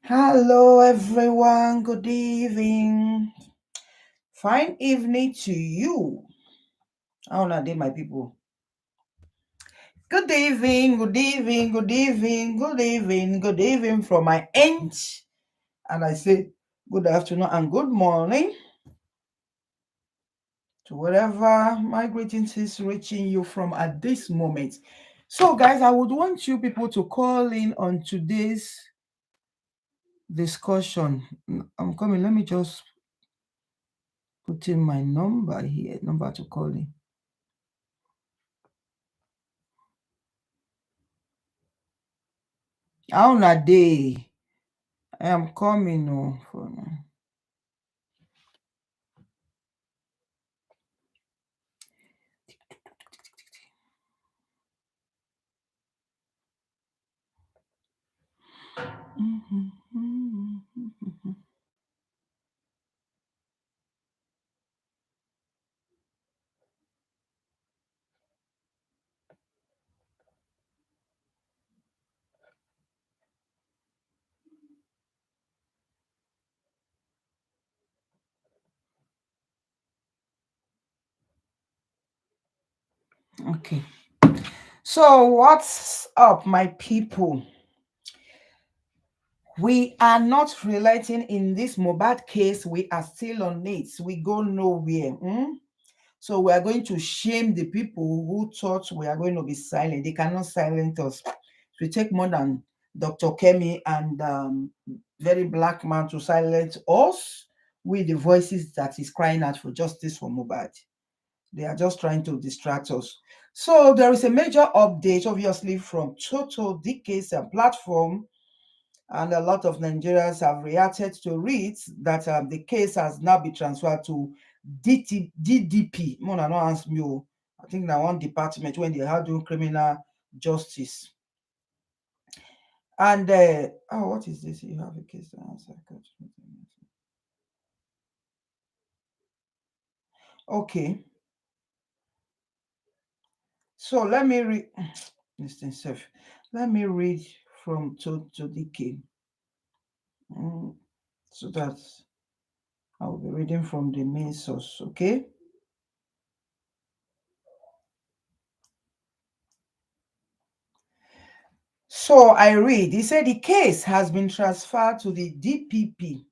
Hello, everyone. Good evening. Fine evening to you. How are they, my people? Good evening, good evening, good evening, good evening, good evening from my end. And I say good afternoon and good morning to wherever my greetings is reaching you from at this moment. So, guys, I would want you people to call in on today's discussion. I'm coming. Let me just put in my number here, number to call in. How na day? I am coming for now. Okay. So what's up, my people? We are not relating in this Mohbad case. We are still on it. We go nowhere. So we are going to shame the people who thought we are going to be silent. They cannot silence us. We take more than Dr. Kemi and very black man to silence us with the voices that is crying out for justice for Mohbad. They are just trying to distract us. So there is a major update, obviously, from Total DK's platform, and a lot of Nigerians have reacted to it that the case has now been transferred to DDP. Mona no ask me. I think that one department when they are doing criminal justice. And what is this? You have a case to answer. Okay. So let me read listen, self. Let me read from to DK. So that I will be reading from the main source, okay? So I read, he said the case has been transferred to the DPP,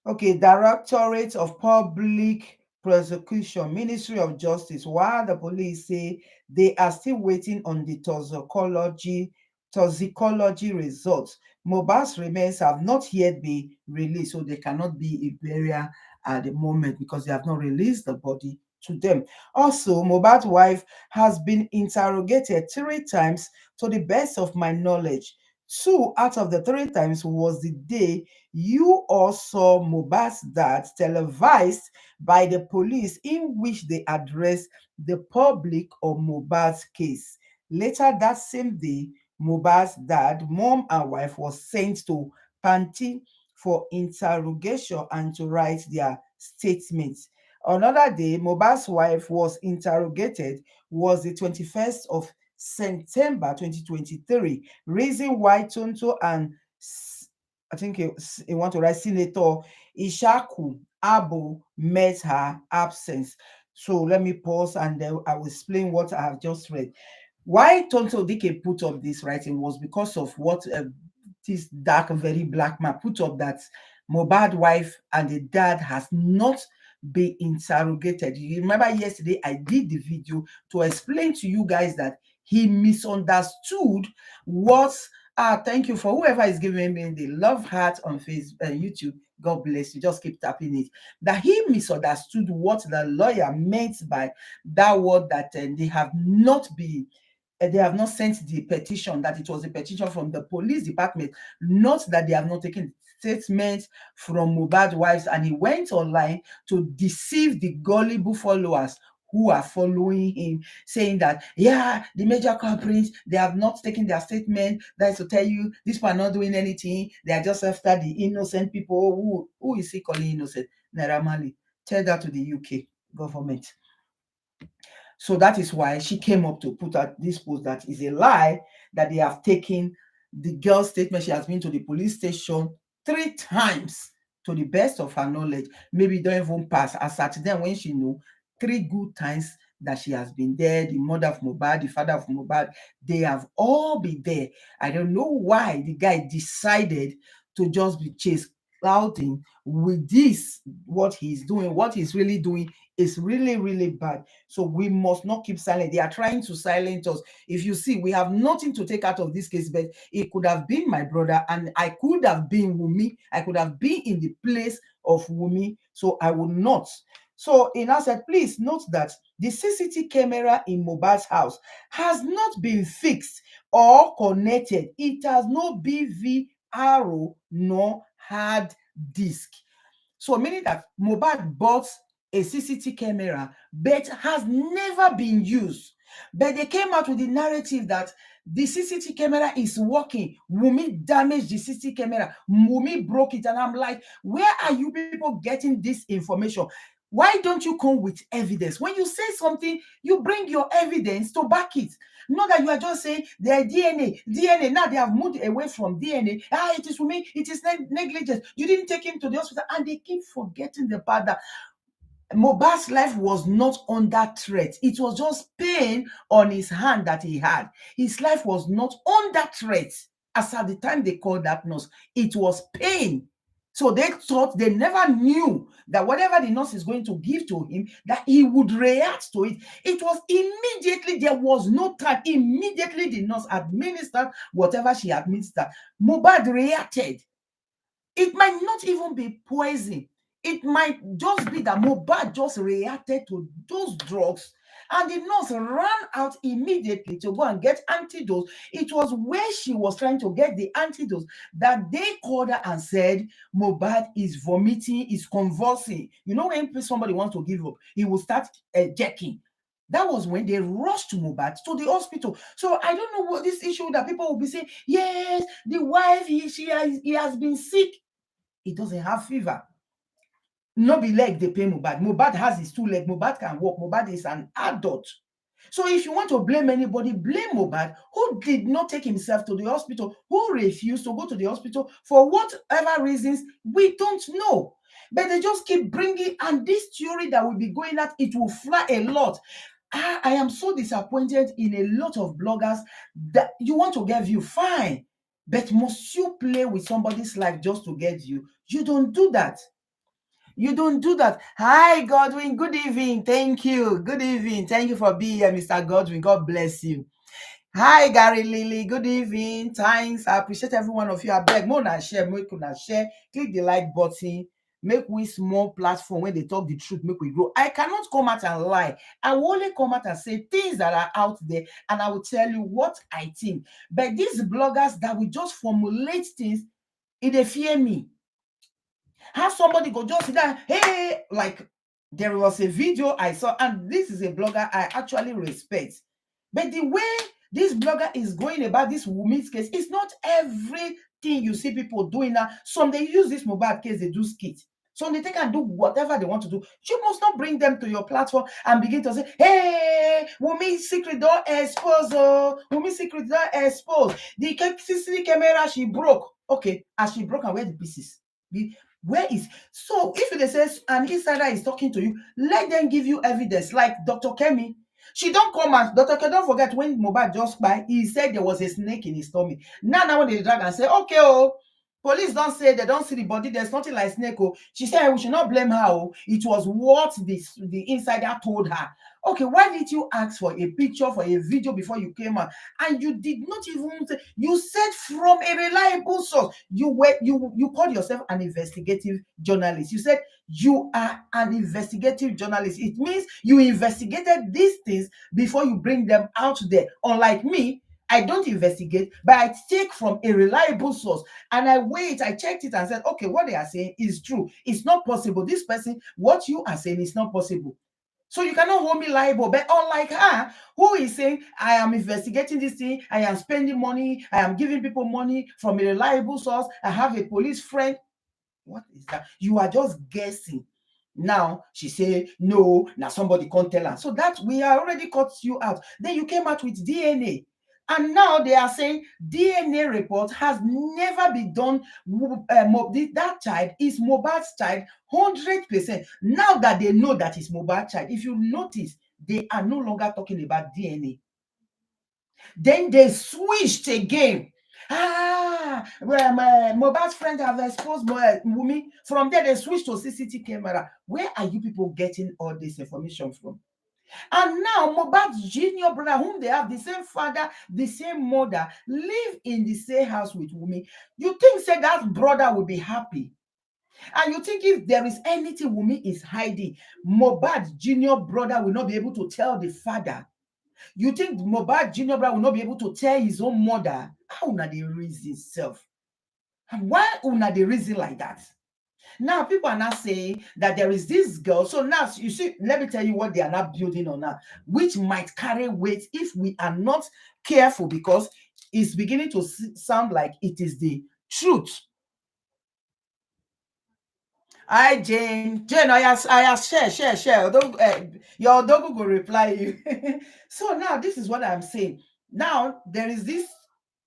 okay, Directorate of Public Prosecution, Ministry of Justice, while the police say they are still waiting on the toxicology results. Mohbad's remains have not yet been released, so they cannot be a burial at the moment because they have not released the body to them. Also, Mohbad's wife has been interrogated 3 times to the best of my knowledge. 2 out of the 3 times was the day you all saw Mohbad's dad televised by the police, in which they addressed the public on Mohbad's case. Later that same day, Mohbad's dad, mom, and wife was sent to Panti for interrogation and to write their statements. Another day, Mohbad's wife was interrogated was the 21st of September 2023. Reason why Tonto and I think he want to write Senator Ishaku Abu met her absence. So let me pause and then I will explain what I have just read. Why Tonto Dike put up this writing was because of what this dark, very black man put up, that Mohbad wife and the dad has not been interrogated. You remember yesterday I did the video to explain to you guys that he misunderstood what thank you for whoever is giving me the love heart on Facebook YouTube. God bless you. Just keep tapping it. That he misunderstood what the lawyer meant by that word, that they have not sent the petition, that it was a petition from the police department, not that they have not taken statements from Mohbad wives, and he went online to deceive the gullible followers who are following him, saying that, yeah, the major culprits, they have not taken their statement. That is to tell you, these people are not doing anything. They are just after the innocent people. Who is he calling innocent? Naira Marley. Tell that to the UK government. So that is why she came up to put out this post that is a lie, that they have taken the girl's statement, she has been to the police station 3 times, to the best of her knowledge. Maybe don't even pass. As at then, when she know, 3 good times that she has been there. The mother of Mohbad, the father of Mohbad, they have all been there. I don't know why the guy decided to just be chased outing with this. What he's doing, what he's really doing, is really, really bad. So we must not keep silent. They are trying to silence us. If you see, we have nothing to take out of this case, but it could have been my brother, and I could have been Wumi. I could have been in the place of Wumi, so I will not. So in said, please note that the CCTV camera in Mohbad's house has not been fixed or connected. It has no BVR nor hard disk. So meaning that Mohbad bought a CCTV camera but has never been used. But they came out with the narrative that the CCTV camera is working. Wumi damaged the CCTV camera. Wumi broke it. And I'm like, where are you people getting this information? Why don't you come with evidence? When you say something, you bring your evidence to back it. Not that you are just saying their DNA, DNA. Now they have moved away from DNA. It is for me, it is negligence. You didn't take him to the hospital, and they keep forgetting the part that Mohbad's life was not under threat. It was just pain on his hand that he had. His life was not under threat. As at the time they called that nurse, it was pain. So they thought, they never knew that whatever the nurse is going to give to him, that he would react to it. It was immediately, there was no time. Immediately the nurse administered whatever she administered, Mohbad reacted. It might not even be poison. It might just be that Mohbad just reacted to those drugs, and the nurse ran out immediately to go and get antidote. It was where she was trying to get the antidote that they called her and said, Mohbad is vomiting, is convulsing. You know, when somebody wants to give up, he will start jerking. That was when they rushed to Mohbad to the hospital. So I don't know what this issue that people will be saying, yes, the wife, he has been sick. He doesn't have fever. No be leg dey pain Mohbad. Mohbad has his 2 leg. Mohbad can walk. Mohbad is an adult. So if you want to blame anybody, blame Mohbad, who did not take himself to the hospital, who refused to go to the hospital for whatever reasons, we don't know. But they just keep bringing, and this theory that will be going out, it will fly a lot. I am so disappointed in a lot of bloggers that you want to get view, fine. But must you play with somebody's life just to get view? You don't do that. You don't do that. Hi, Godwin. Good evening. Thank you. Good evening. Thank you for being here, Mr. Godwin. God bless you. Hi, Gary Lily. Good evening. Thanks. I appreciate every one of you. I beg more than share. Make una share. Click the like button. Make we small platform when they talk the truth. Make we grow. I cannot come out and lie. I will only come out and say things that are out there, and I will tell you what I think. But these bloggers that will just formulate things, they fear me. How somebody go just sit down, hey, like there was a video I saw, and this is a blogger I actually respect. But the way this blogger is going about this Wumi's case, it's not everything you see people doing now. Some they use this Mohbad case, they do skit. So they can do whatever they want to do. You must not bring them to your platform and begin to say, hey, Wumi's secret don't expose. Oh, Wumi's secret don't expose. The CCTV camera she broke. Okay, as she broke, and where the pieces? Where is so if they say an insider is talking to you, let them give you evidence. Like Dr. Kemi, she don't come and Dr. Kemi, don't forget when Mohbad just by, he said there was a snake in his tummy. Now when they drag and say, okay, oh, police don't say they don't see the body, there's nothing like snake. Oh, she said we should not blame her. Oh, it was what the insider told her. Okay, why did you ask for a picture, for a video before you came out? And you did not even say, you said from a reliable source. You called yourself an investigative journalist. You said you are an investigative journalist. It means you investigated these things before you bring them out there. Unlike me, I don't investigate, but I take from a reliable source and I wait. I checked it and said, okay, what they are saying is true. It's not possible. This person, what you are saying is not possible. So you cannot hold me liable. But unlike her, who is saying, I am investigating this thing, I am spending money, I am giving people money from a reliable source, I have a police friend. What is that? You are just guessing. Now she say no, now somebody can't tell her. So that we are already cut you out. Then you came out with DNA. And now they are saying DNA report has never been done. That child is Mohbad's child 100%. Now that they know that it's Mohbad's child, if you notice, they are no longer talking about DNA. Then they switched again. Well, my Mohbad's friend have exposed Wunmi. From there, they switched to CCTV camera. Where are you people getting all this information from? And now Mohbad's junior brother, whom they have the same father, the same mother, live in the same house with Wunmi. You think say that brother will be happy? And you think if there is anything Wunmi is hiding, Mohbad's junior brother will not be able to tell the father? You think Mohbad junior brother will not be able to tell his own mother? How una dey reason self? Why una dey reason like that? Now people are not saying that there is this girl. So now you see, let me tell you what they are not building on now, which might carry weight if we are not careful, because it's beginning to sound like it is the truth. Hi, Jane. Jane, I share. Your dog will reply you. So now this is what I'm saying. Now there is this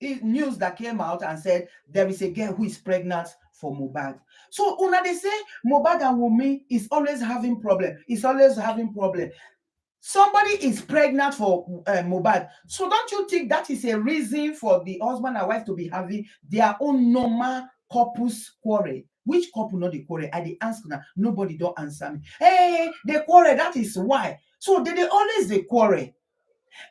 news that came out and said there is a girl who is pregnant for Mohbad. So una they say Mohbad and Wunmi is always having problem. It's always having problem. Somebody is pregnant for Mohbad. So don't you think that is a reason for the husband and wife to be having their own normal couples quarrel? Which couple not the quarrel? I dey ask now. Nobody don't answer me. Hey, they quarrel. That is why. So they always they quarrel.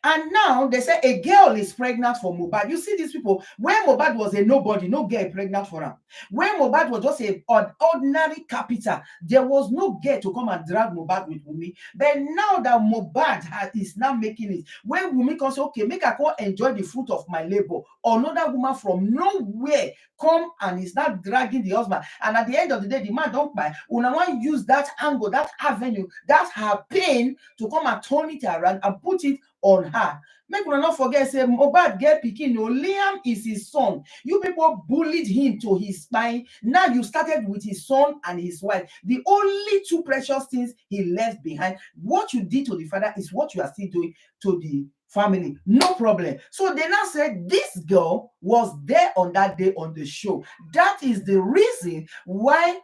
And now they say a girl is pregnant for Mohbad. You see these people, when Mohbad was a nobody, no girl pregnant for him. When Mohbad was just an ordinary carpenter, there was no girl to come and drag Mohbad with Wunmi. But now that Mohbad is now making it, when Wunmi comes, okay, make her come enjoy the fruit of my labor, another woman from nowhere come and is not dragging the husband. And at the end of the day, the man don't buy. Una want use that angle, that avenue, that her pain to come and turn it around and put it on her. Make una not forget, say Mohbad get pikin. No, Liam is his son. You people bullied him to his spine. Now you started with his son and his wife. The only two precious things he left behind. What you did to the father is what you are still doing to the family. No problem. So they now said this girl was there on that day on the show. That is the reason why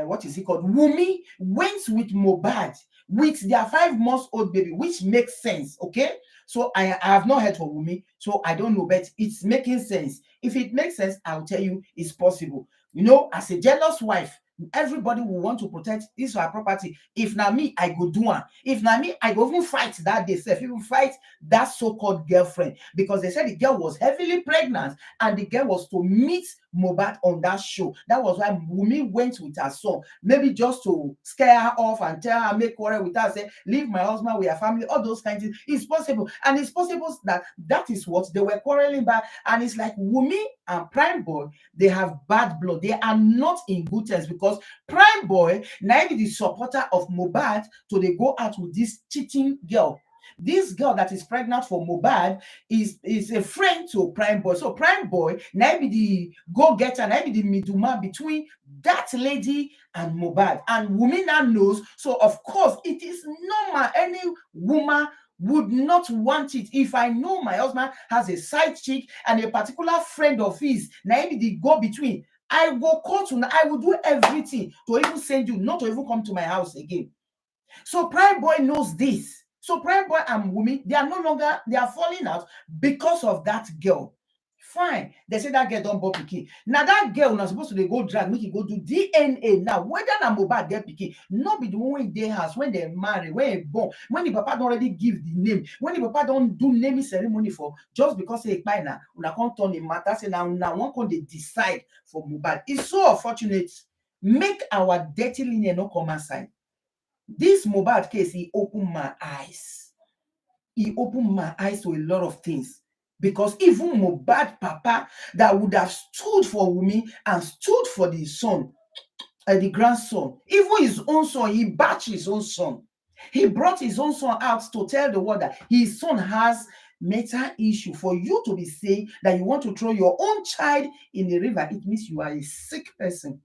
what is it called? Wunmi went with Mohbad with their 5 months old baby, which makes sense. Okay. So I have not heard from Wunmi, so I don't know, but it's making sense. If it makes sense, I'll tell you it's possible. You know, as a jealous wife, everybody will want to protect his or her property. If na me, I go do one. If na me, I go even fight that day self, even fight that so-called girlfriend, because they said the girl was heavily pregnant and the girl was to meet Mohbad on that show. That was why Wunmi went with her son, maybe just to scare her off and tell her, make quarrel with her, say, leave my husband with her family, all those kinds of things. It's possible. And it's possible that that is what they were quarreling about. And it's like Wunmi and Prime Boy, they have bad blood. They are not in good terms because Prime Boy, now the supporter of Mohbad, so they go out with this cheating girl. This girl that is pregnant for Mohbad is a friend to Prime Boy. So Prime Boy now be the go-getter, now be the middleman between that lady and Mohbad. And Wunmi now knows. So of course, it is normal. Any woman would not want it. If I know my husband has a side chick and a particular friend of his, now be the go-between, I will call to, I will do everything to even send you, not to even come to my house again. So Prime Boy knows this. So Prime Boy and Wunmi, they are no longer, they are falling out because of that girl. Fine. They say that girl don't born pikin. Now that girl not supposed to dey go drag, make it go do DNA. Now, whether na Mohbad get pikin, not be the one in their house when they marry, when they born, when the papa don't already give the name, when the papa don't do naming ceremony for, just because he buy now, una can't turn the matter, say now one can they decide for Mohbad. It's so unfortunate. Make our dirty linear no come outside. This Mohbad case, he opened my eyes. He opened my eyes to a lot of things. Because even Mohbad papa that would have stood for Wunmi and stood for the son, the grandson, even his own son, he batched his own son. He brought his own son out to tell the world that his son has mental issue. For you to be saying that you want to throw your own child in the river, it means you are a sick person.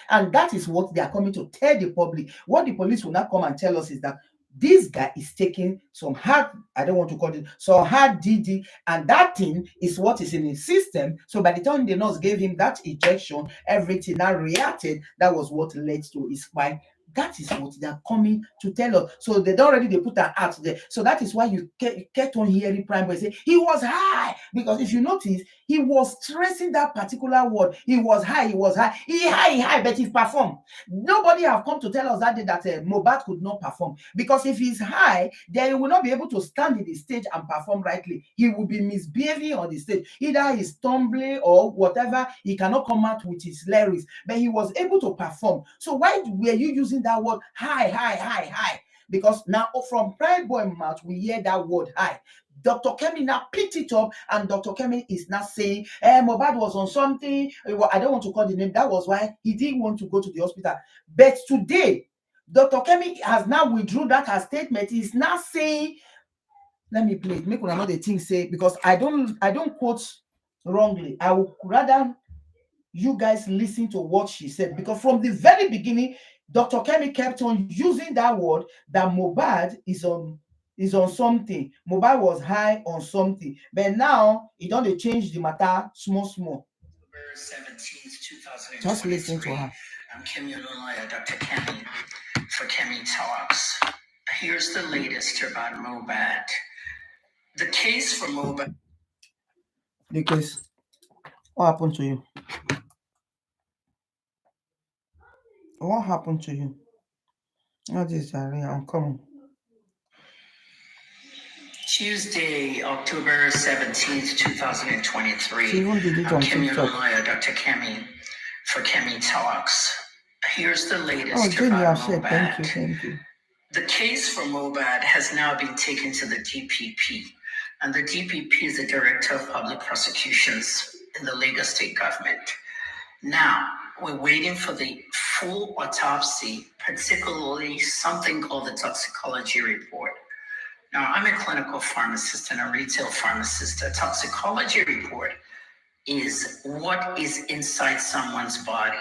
And that is what they are coming to tell the public. What the police will not come and tell us is that this guy is taking some hard, I don't want to call it, some hard DD, and that thing is what is in his system. So by the time the nurse gave him that injection, everything now reacted. That was what led to his spine. That is what they are coming to tell us. So they already they put that out there. So that is why you kept on hearing Prime Boy say he was high. Because if you notice, he was stressing that particular word. He was high, he was high, he high, but he performed. Nobody have come to tell us that day that Mohbad could not perform. Because if he's high, then he will not be able to stand in the stage and perform rightly. He will be misbehaving on the stage. Either he's stumbling or whatever, he cannot come out with his lyrics. But he was able to perform. So why were you using that word high, high, high, high? Because now from Pride Boy mouth, we hear that word high. Dr. Kemi now picked it up, and Dr. Kemi is now saying, Mohbad was on something. I don't want to call the name. That was why he didn't want to go to the hospital. But today, Dr. Kemi has now withdrawn that her statement. He's now saying, let me play it. Make another thing say, because I don't quote wrongly. I would rather you guys listen to what she said, because from the very beginning, Dr. Kemi kept on using that word that Mohbad is on something. Mohbad was high on something, but now he don't change the matter small. October 17th, 2023. Just listen to her. I'm Kemi Olunloyo, Dr. Kemi for Kemi Talks. Here's the latest about Mohbad. The case for Mohbad. The case. What happened to you? What happened to you? What is that? I'm coming. Tuesday, October 17th, 2023. I'm Kemi Olunloyo, Dr. Kemi for Kemi Talks. Here's the latest about Mohbad. Thank you. The case for Mohbad has now been taken to the DPP, and the DPP is the Director of Public Prosecutions in the Lagos State Government. Now, we're waiting for the full autopsy, particularly something called the toxicology report. Now, I'm a clinical pharmacist and a retail pharmacist. A toxicology report is what is inside someone's body.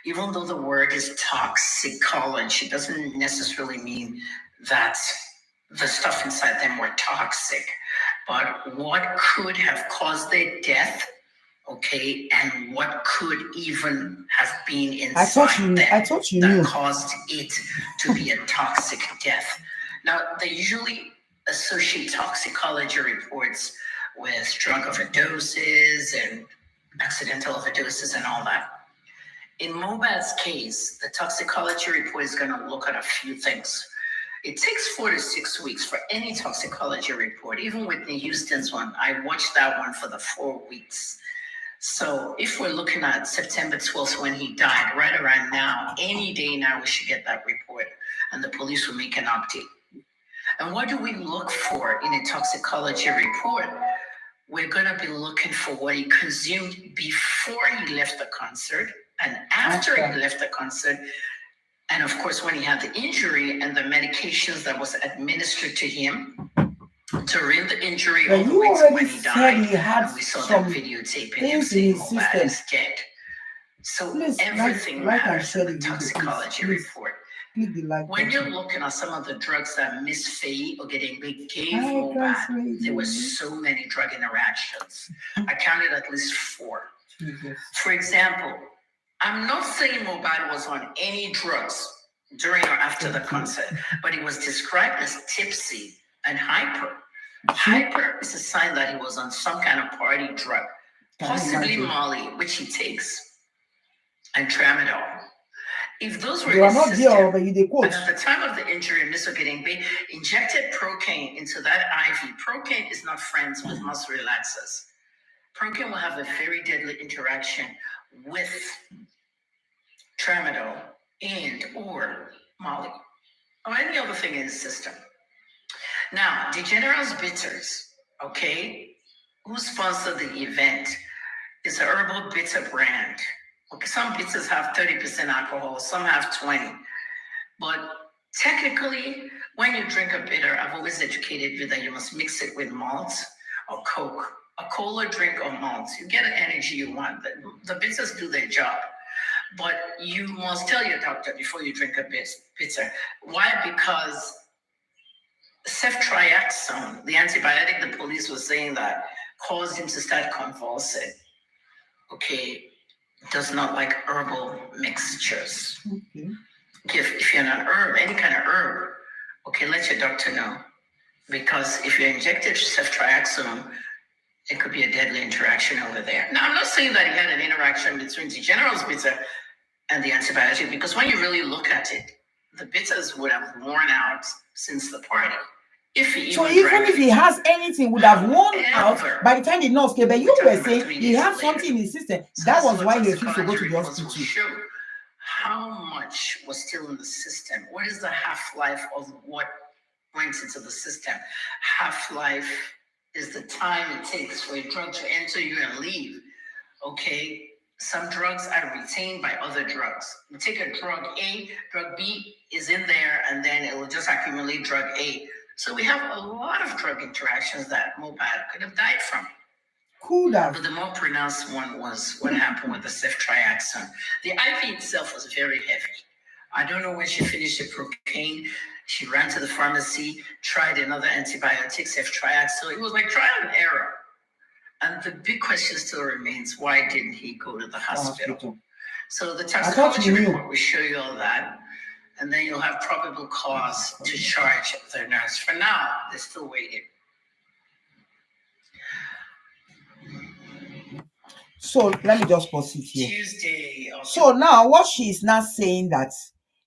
Even though the word is toxicology, it doesn't necessarily mean that the stuff inside them were toxic, but what could have caused their death, okay, and what could even have been inside them that caused it to be a toxic death. Now, they usually associate toxicology reports with drug overdoses and accidental overdoses and all that. In Mohbad's case, the toxicology report is going to look at a few things. It takes 4 to 6 weeks for any toxicology report. Even Whitney Houston's one, I watched that one for the 4 weeks. So if we're looking at September 12th when he died, right around now, any day now, we should get that report and the police will make an update. And what do we look for in a toxicology report? We're going to be looking for what he consumed before he left the concert and after he left the concert. And of course, when he had the injury and the medications that was administered to him during the injury all the way to when he died. And we saw that videotaping him saying Mohbad is dead. So everything matters in the toxicology report. When you're looking at some of the drugs that Miss Faye Ogedengbe gave Mohbad, there were so many drug interactions. I counted at least 4. For example, I'm not saying Mohbad was on any drugs during or after the concert, but he was described as tipsy and hyper. Hyper is a sign that he was on some kind of party drug, possibly Molly, which he takes, and Tramadol. If those were his system, and at the time of the injury, Ms. Ogedengbe injected procaine into that IV. Procaine is not friends with muscle relaxers. Procaine will have a very deadly interaction with Tramadol and or Molly or any other thing in his system. Now, DeGeneres Bitters, okay, who sponsored the event, is a herbal bitter brand. Okay, some bitters have 30% alcohol, some have 20. But technically, when you drink a bitter, I've always educated you that you must mix it with malt or Coke, a cola drink or malt. You get the energy you want. The bitters do their job. But you must tell your doctor before you drink a bitter. Why? Because ceftriaxone, the antibiotic the police was saying that caused him to start convulsing, okay, does not like herbal mixtures. Okay. If you're on herb, any kind of herb, okay, let your doctor know. Because if you're injected ceftriaxone, it could be a deadly interaction over there. Now, I'm not saying that he had an interaction between the general's bitter and the antibiotic, because when you really look at it, the bitters would have worn out since the party. If he So even even drank if he it. has anything, would have worn out However, by the time the nurse came. But you we're were talking about saying 3 he days had later. something in his system. So That this is was what why he refused to go to toxicology the reports will hospital. show. How much was still in the system? What is the half-life of what went into the system? Half-life is the time it takes for a drug to enter you and leave. Okay, some drugs are retained by other drugs. You take a drug A, drug B is in there, and then it will just accumulate drug A. So we have a lot of drug interactions that Mobad could have died from. Could have. But the more pronounced one was what happened with the ceftriaxone. The IV itself was very heavy. I don't know when she finished the procaine. She ran to the pharmacy, tried another antibiotic, ceftriaxone. It was like trial and error. And the big question still remains, why didn't he go to the hospital? So the toxicology report will show you all that. And then you'll have probable cause to charge the nurse. For now, they're still waiting. So let me just pause it here. Tuesday. Okay. So now what she is now saying that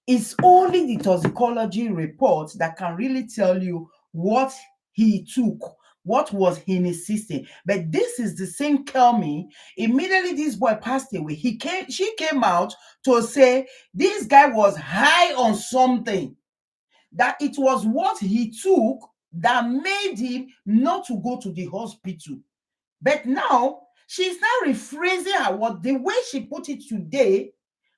it's only the toxicology report that can really tell you what he took, what was in his system. But this is the same Kelmy. Immediately this boy passed away. She came out to say this guy was high on something, that it was what he took that made him not to go to the hospital. But now she's now rephrasing her word. The way she put it today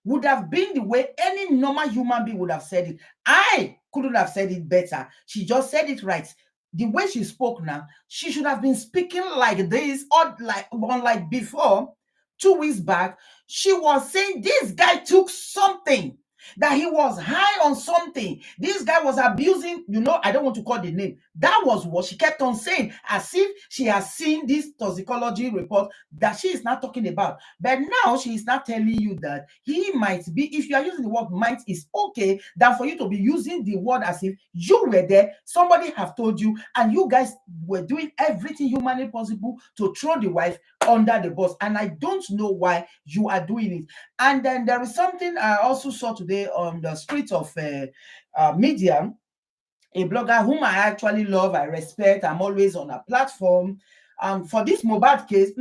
would have been the way any normal human being would have said it. I couldn't have said it better. She just said it right. The way she spoke now, she should have been speaking like this, or like unlike before. 2 weeks back, she was saying this guy took something, that he was high on something. This guy was abusing, I don't want to call the name. That was what she kept on saying, as if she has seen this toxicology report that she is not talking about. But now she is not telling you that he might be, if you are using the word might, is okay, than for you to be using the word as if you were there, somebody have told you, and you guys were doing everything humanly possible to throw the wife under the bus. And I don't know why you are doing it. And then there is something I also saw today on the street of media, a blogger whom I actually love, I respect. I'm always on a platform. For this Mohbad case,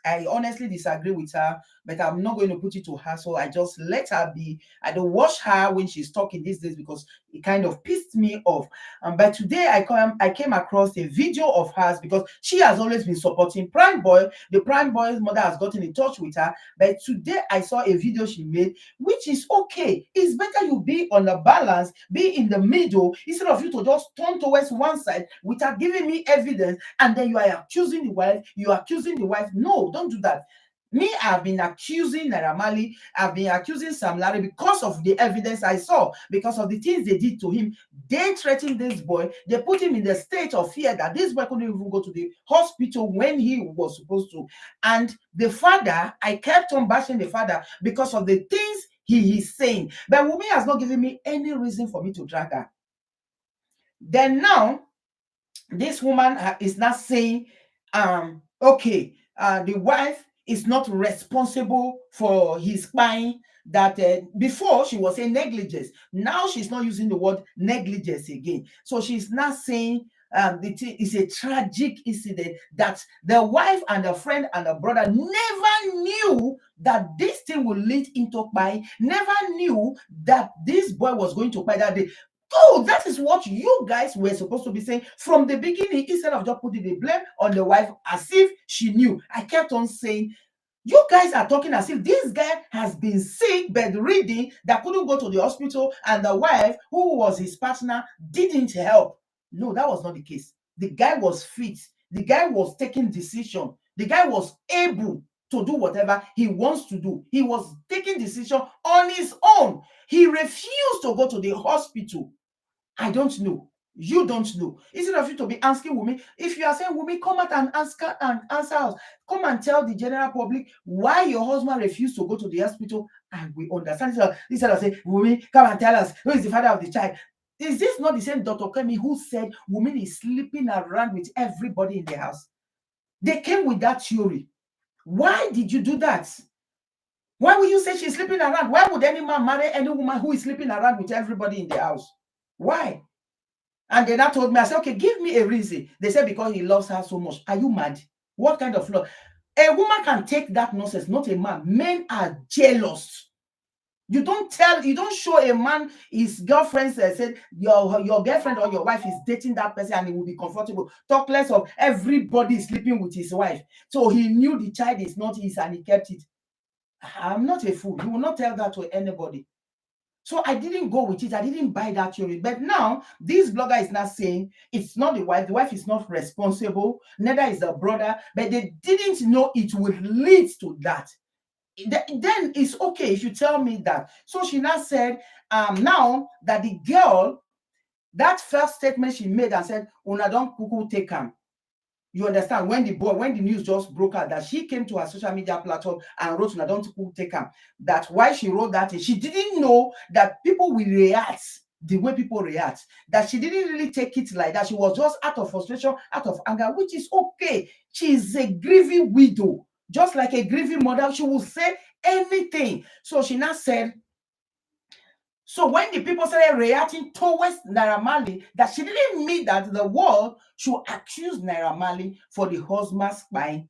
I honestly disagree with her, but I'm not going to put it to her. So I just let her be. I don't watch her when she's talking these days because it kind of pissed me off. But today I came across a video of hers because she has always been supporting Prime Boy. The Prime Boy's mother has gotten in touch with her. But today I saw a video she made, which is okay. It's better you be on a balance, be in the middle, instead of you to just turn towards one side without giving me evidence, and then you are accusing the wife. No, don't do that. Me, I've been accusing Naira Marley, I've been accusing Sam Larry because of the evidence I saw, because of the things they did to him. They threatened this boy. They put him in the state of fear that this boy couldn't even go to the hospital when he was supposed to. And the father, I kept on bashing the father because of the things he is saying. But Wunmi has not given me any reason for me to drag her. Then now, this woman is not saying, okay, the wife is not responsible for his spying. That before she was saying negligence, now she's not using the word negligence again. So she's not saying it's a tragic incident that the wife and the friend and the brother never knew that this thing would lead into spying, never knew that this boy was going to spy that day. Oh, that is what you guys were supposed to be saying from the beginning, instead of just putting the blame on the wife as if she knew. I kept on saying, you guys are talking as if this guy has been sick, bedridden, that couldn't go to the hospital, and the wife, who was his partner, didn't help. No, that was not the case. The guy was fit. The guy was taking decision. The guy was able to do whatever he wants to do. He was taking decision on his own. He refused to go to the hospital. I don't know. You don't know. Instead of you to be asking Wumi, if you are saying Wumi, come out and answer us, come and tell the general public why your husband refused to go to the hospital, and we understand. Instead of saying, Wumi, come and tell us who is the father of the child. Is this not the same Dr. Kemi who said Wumi is sleeping around with everybody in the house? They came with that theory. Why did you do that? Why would you say she's sleeping around? Why would any man marry any woman who is sleeping around with everybody in the house? Why? And then I told me, I said, okay, give me a reason. They said, because he loves her so much. Are you mad? What kind of love? A woman can take that nonsense, not a man. Men are jealous. You don't show a man his girlfriend said your girlfriend or your wife is dating that person and he will be comfortable. Talk less of everybody sleeping with his wife. So he knew the child is not his and he kept it. I'm not a fool. You will not tell that to anybody. So I didn't go with it. I didn't buy that theory. But now this blogger is not saying it's not the wife. The wife is not responsible. Neither is the brother. But they didn't know it would lead to that. Then it's okay if you tell me that. So she now said, now that the girl, that first statement she made and said, Una don't kuku take him. You understand? When the news just broke out that she came to her social media platform and wrote, "I don't take her." That why she wrote that, she didn't know that people will react the way people react. That she didn't really take it like that. She was just out of frustration, out of anger, which is okay. She is a grieving widow, just like a grieving mother. She will say anything. So she now said, so when the people started reacting towards Naira Marley, that she didn't mean that the world should accuse Naira Marley for the husband's spying.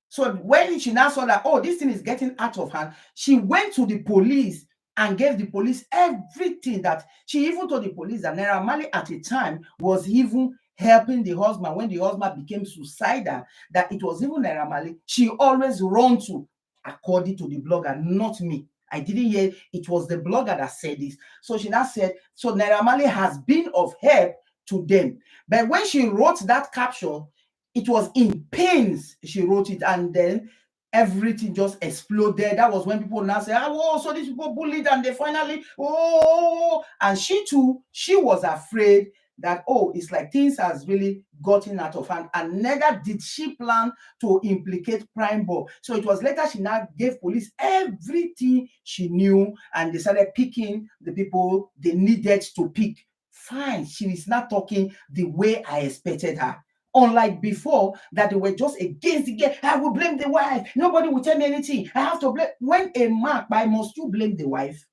So when she now saw that, oh, this thing is getting out of hand, she went to the police and gave the police everything. That she even told the police that Naira Marley at the time was even helping the husband when the husband became suicidal, that it was even Naira Marley she always run to, according to the blogger, not me. I didn't hear, it was the blogger that said this. So she now said, so Naira Marley has been of help to them. But when she wrote that caption, it was in pains she wrote it, and then everything just exploded. That was when people now say, oh, so these people bullied and they finally, oh, and she too, she was afraid that, oh, it's like things has really gotten out of hand, and neither did she plan to implicate Prime Boy. So it was later she now gave police everything she knew, and they started picking the people they needed to pick. Fine, she is not talking the way I expected her. Unlike before, that they were just against the girl. I will blame the wife. Nobody will tell me anything. I have to blame. When a man, why must you blame the wife?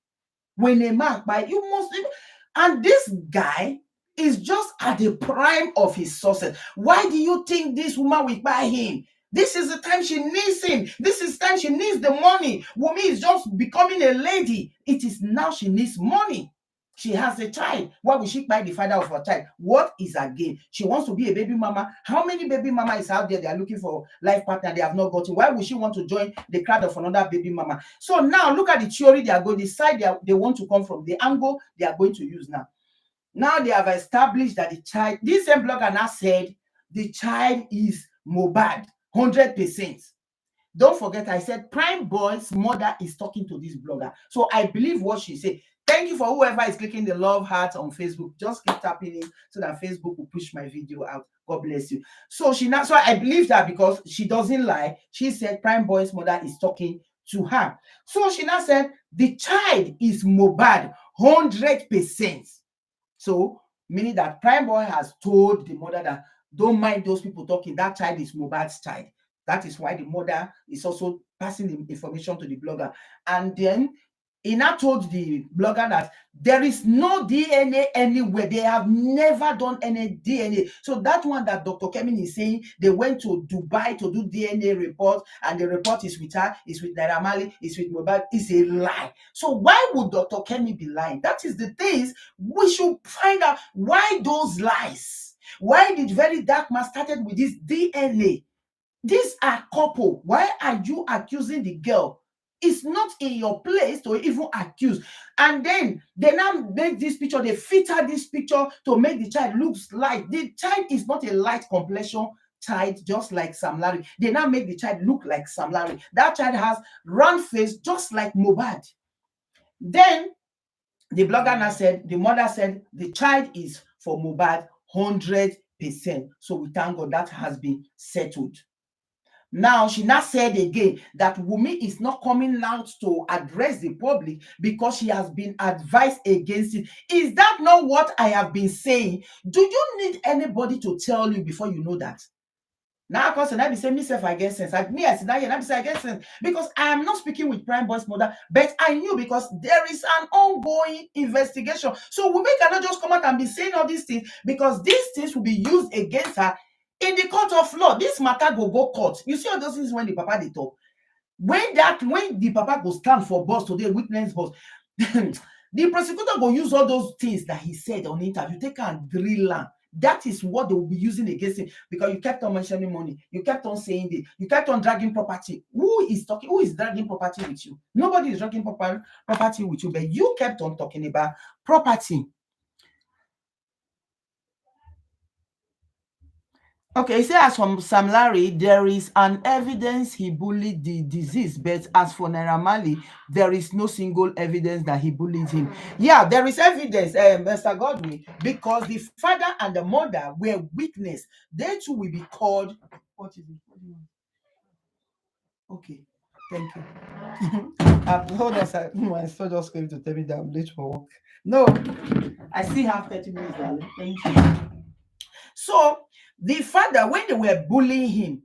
When a man, why you must. And this guy is just at the prime of his success. Why do you think this woman will buy him? This is the time she needs him. This is the time she needs the money. Wumi is just becoming a lady. It is now she needs money. She has a child. Why will she buy the father of her child? What is her game? She wants to be a baby mama. How many baby mama is out there? They are looking for life partner. They have not gotten. Why would she want to join the crowd of another baby mama? So now look at the theory they are going. The side they want to come from. The angle they are going to use now. Now they have established that the child. This same blogger now said the child is Mohbad 100%. Don't forget, I said Prime Boy's mother is talking to this blogger. So I believe what she said. Thank you for whoever is clicking the love heart on Facebook. Just keep tapping it so that Facebook will push my video out. God bless you. So so I believe that because she doesn't lie. She said Prime Boy's mother is talking to her. So she now said the child is Mohbad 100%. So meaning that Prime Boy has told the mother that don't mind those people talking. That child is Mohbad's child. That is why the mother is also passing the information to the blogger. And then he now told the blogger that there is no DNA anywhere. They have never done any DNA. So that one that Dr. Kevin is saying, they went to Dubai to do DNA report, and the report is with her, is with Naira Marley, is with Mohbad, is a lie. So why would Dr. Kevin be lying? That is the things we should find out. Why those lies? Why did very dark man started with this DNA? These are couple. Why are you accusing the girl? It's not in your place to even accuse. And then they now make this picture, they filter this picture to make the child looks light. The child is not a light complexion child, just like Sam Larry. They now make the child look like Sam Larry. That child has round face, just like Mohbad. Then the blogger now said, the mother said, the child is for Mohbad 100%. So we thank God that has been settled. Now, she now said again that Wumi is not coming out to address the public because she has been advised against it. Is that not what I have been saying? Do you need anybody to tell you before you know that? Now, of course, and I be saying, myself, I get sense. Me, I sit down here and I be saying, I get sense. Because I am not speaking with Prime Boy's mother, but I knew because there is an ongoing investigation. So Wumi cannot just come out and be saying all these things because these things will be used against her in the court of law. This matter go court. You see all those things when the papa they talk. When the papa go stand for boss today, witness boss, the prosecutor go use all those things that he said on interview, take and drill am. That is what they will be using against him because you kept on mentioning money, you kept on saying this, you kept on dragging property. Who is talking? Who is dragging property with you? Nobody is dragging property with you, but you kept on talking about property. Okay, say as from Sam Larry, there is an evidence he bullied the deceased, but as for Naira Marley, there is no single evidence that he bullied him. Yeah, there is evidence, Mr. Godwin, because the father and the mother were witness. They too will be called. What is it? What do you want? Okay, thank you. Hold on, sir. My son just came to tell me that I'm late for work. No, I still have 30 minutes, darling. Thank you. So the father, when they were bullying him,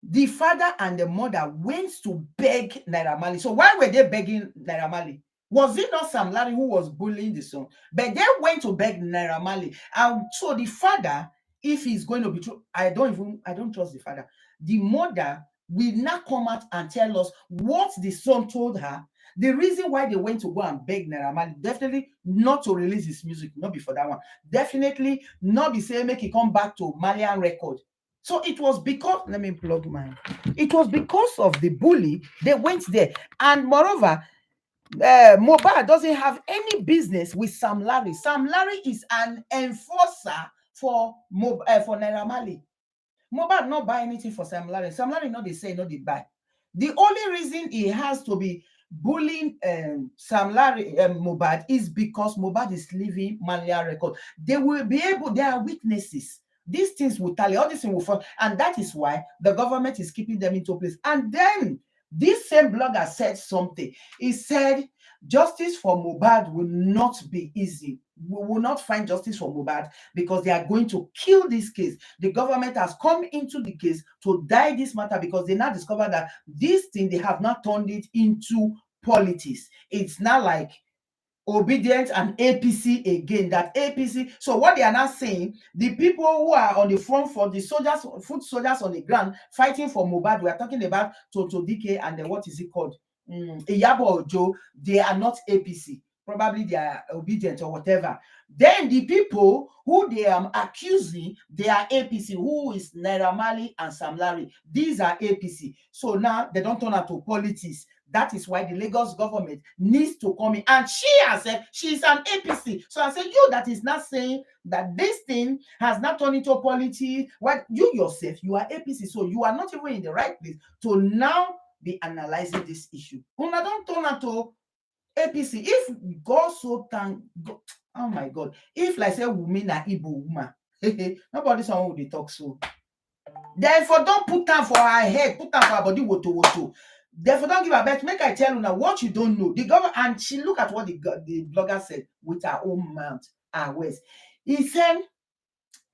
the father and the mother went to beg Naira Marley. So why were they begging Naira Marley? Was it not Sam Larry who was bullying the son? But they went to beg Naira Marley. And so the father, if he's going to be true, I don't trust the father. The mother will not come out and tell us what the son told her. The reason why they went to go and beg Naira Marley, definitely not to release his music, not before that one. Definitely not be saying make he come back to Malian record. So it was because, let me plug mine. It was because of the bully they went there. And moreover, Mohbad doesn't have any business with Sam Larry. Sam Larry is an enforcer for Naira Marley. Mohbad not buy anything for Sam Larry. Sam Larry not they say, not they buy. The only reason he has to be bullying Sam Larry Mohbad is because Mohbad is leaving Malia record. They will be able, there are witnesses. These things will tally, all these things will fall, and that is why the government is keeping them into place. And then this same blogger said something. He said, justice for Mohbad will not be easy. We will not find justice for Mohbad because they are going to kill this case. The government has come into the case to die this matter because they now discover that this thing, they have not turned it into politics. It's not like Obedient and APC again, that APC. So what they are now saying, the people who are on the front for the soldiers, foot soldiers on the ground fighting for Mohbad, we are talking about Toto DK and the, what is it called? Iyabo Ojo, they are not APC. Probably they are Obedient or whatever. Then the people who they are accusing, they are APC, who is Naira Marley and Sam Larry. These are APC. So now they don't turn out to politics. That is why the Lagos government needs to come in. And she has said she's an APC. So I said, you that is not saying that this thing has not turned into politics. Well, you yourself, you are APC. So you are not even in the right place to now be analyzing this issue. Una don't turn out to APC. If God so thank God, oh my God, if like say Wumi na Igbo woman, nobody someone would talk so. Therefore, don't put them for her head, put them for her body, woto. Therefore, don't give her birth. Make I tell you now what you don't know. The government, and she look at what the blogger said with her own mouth, her words. He said,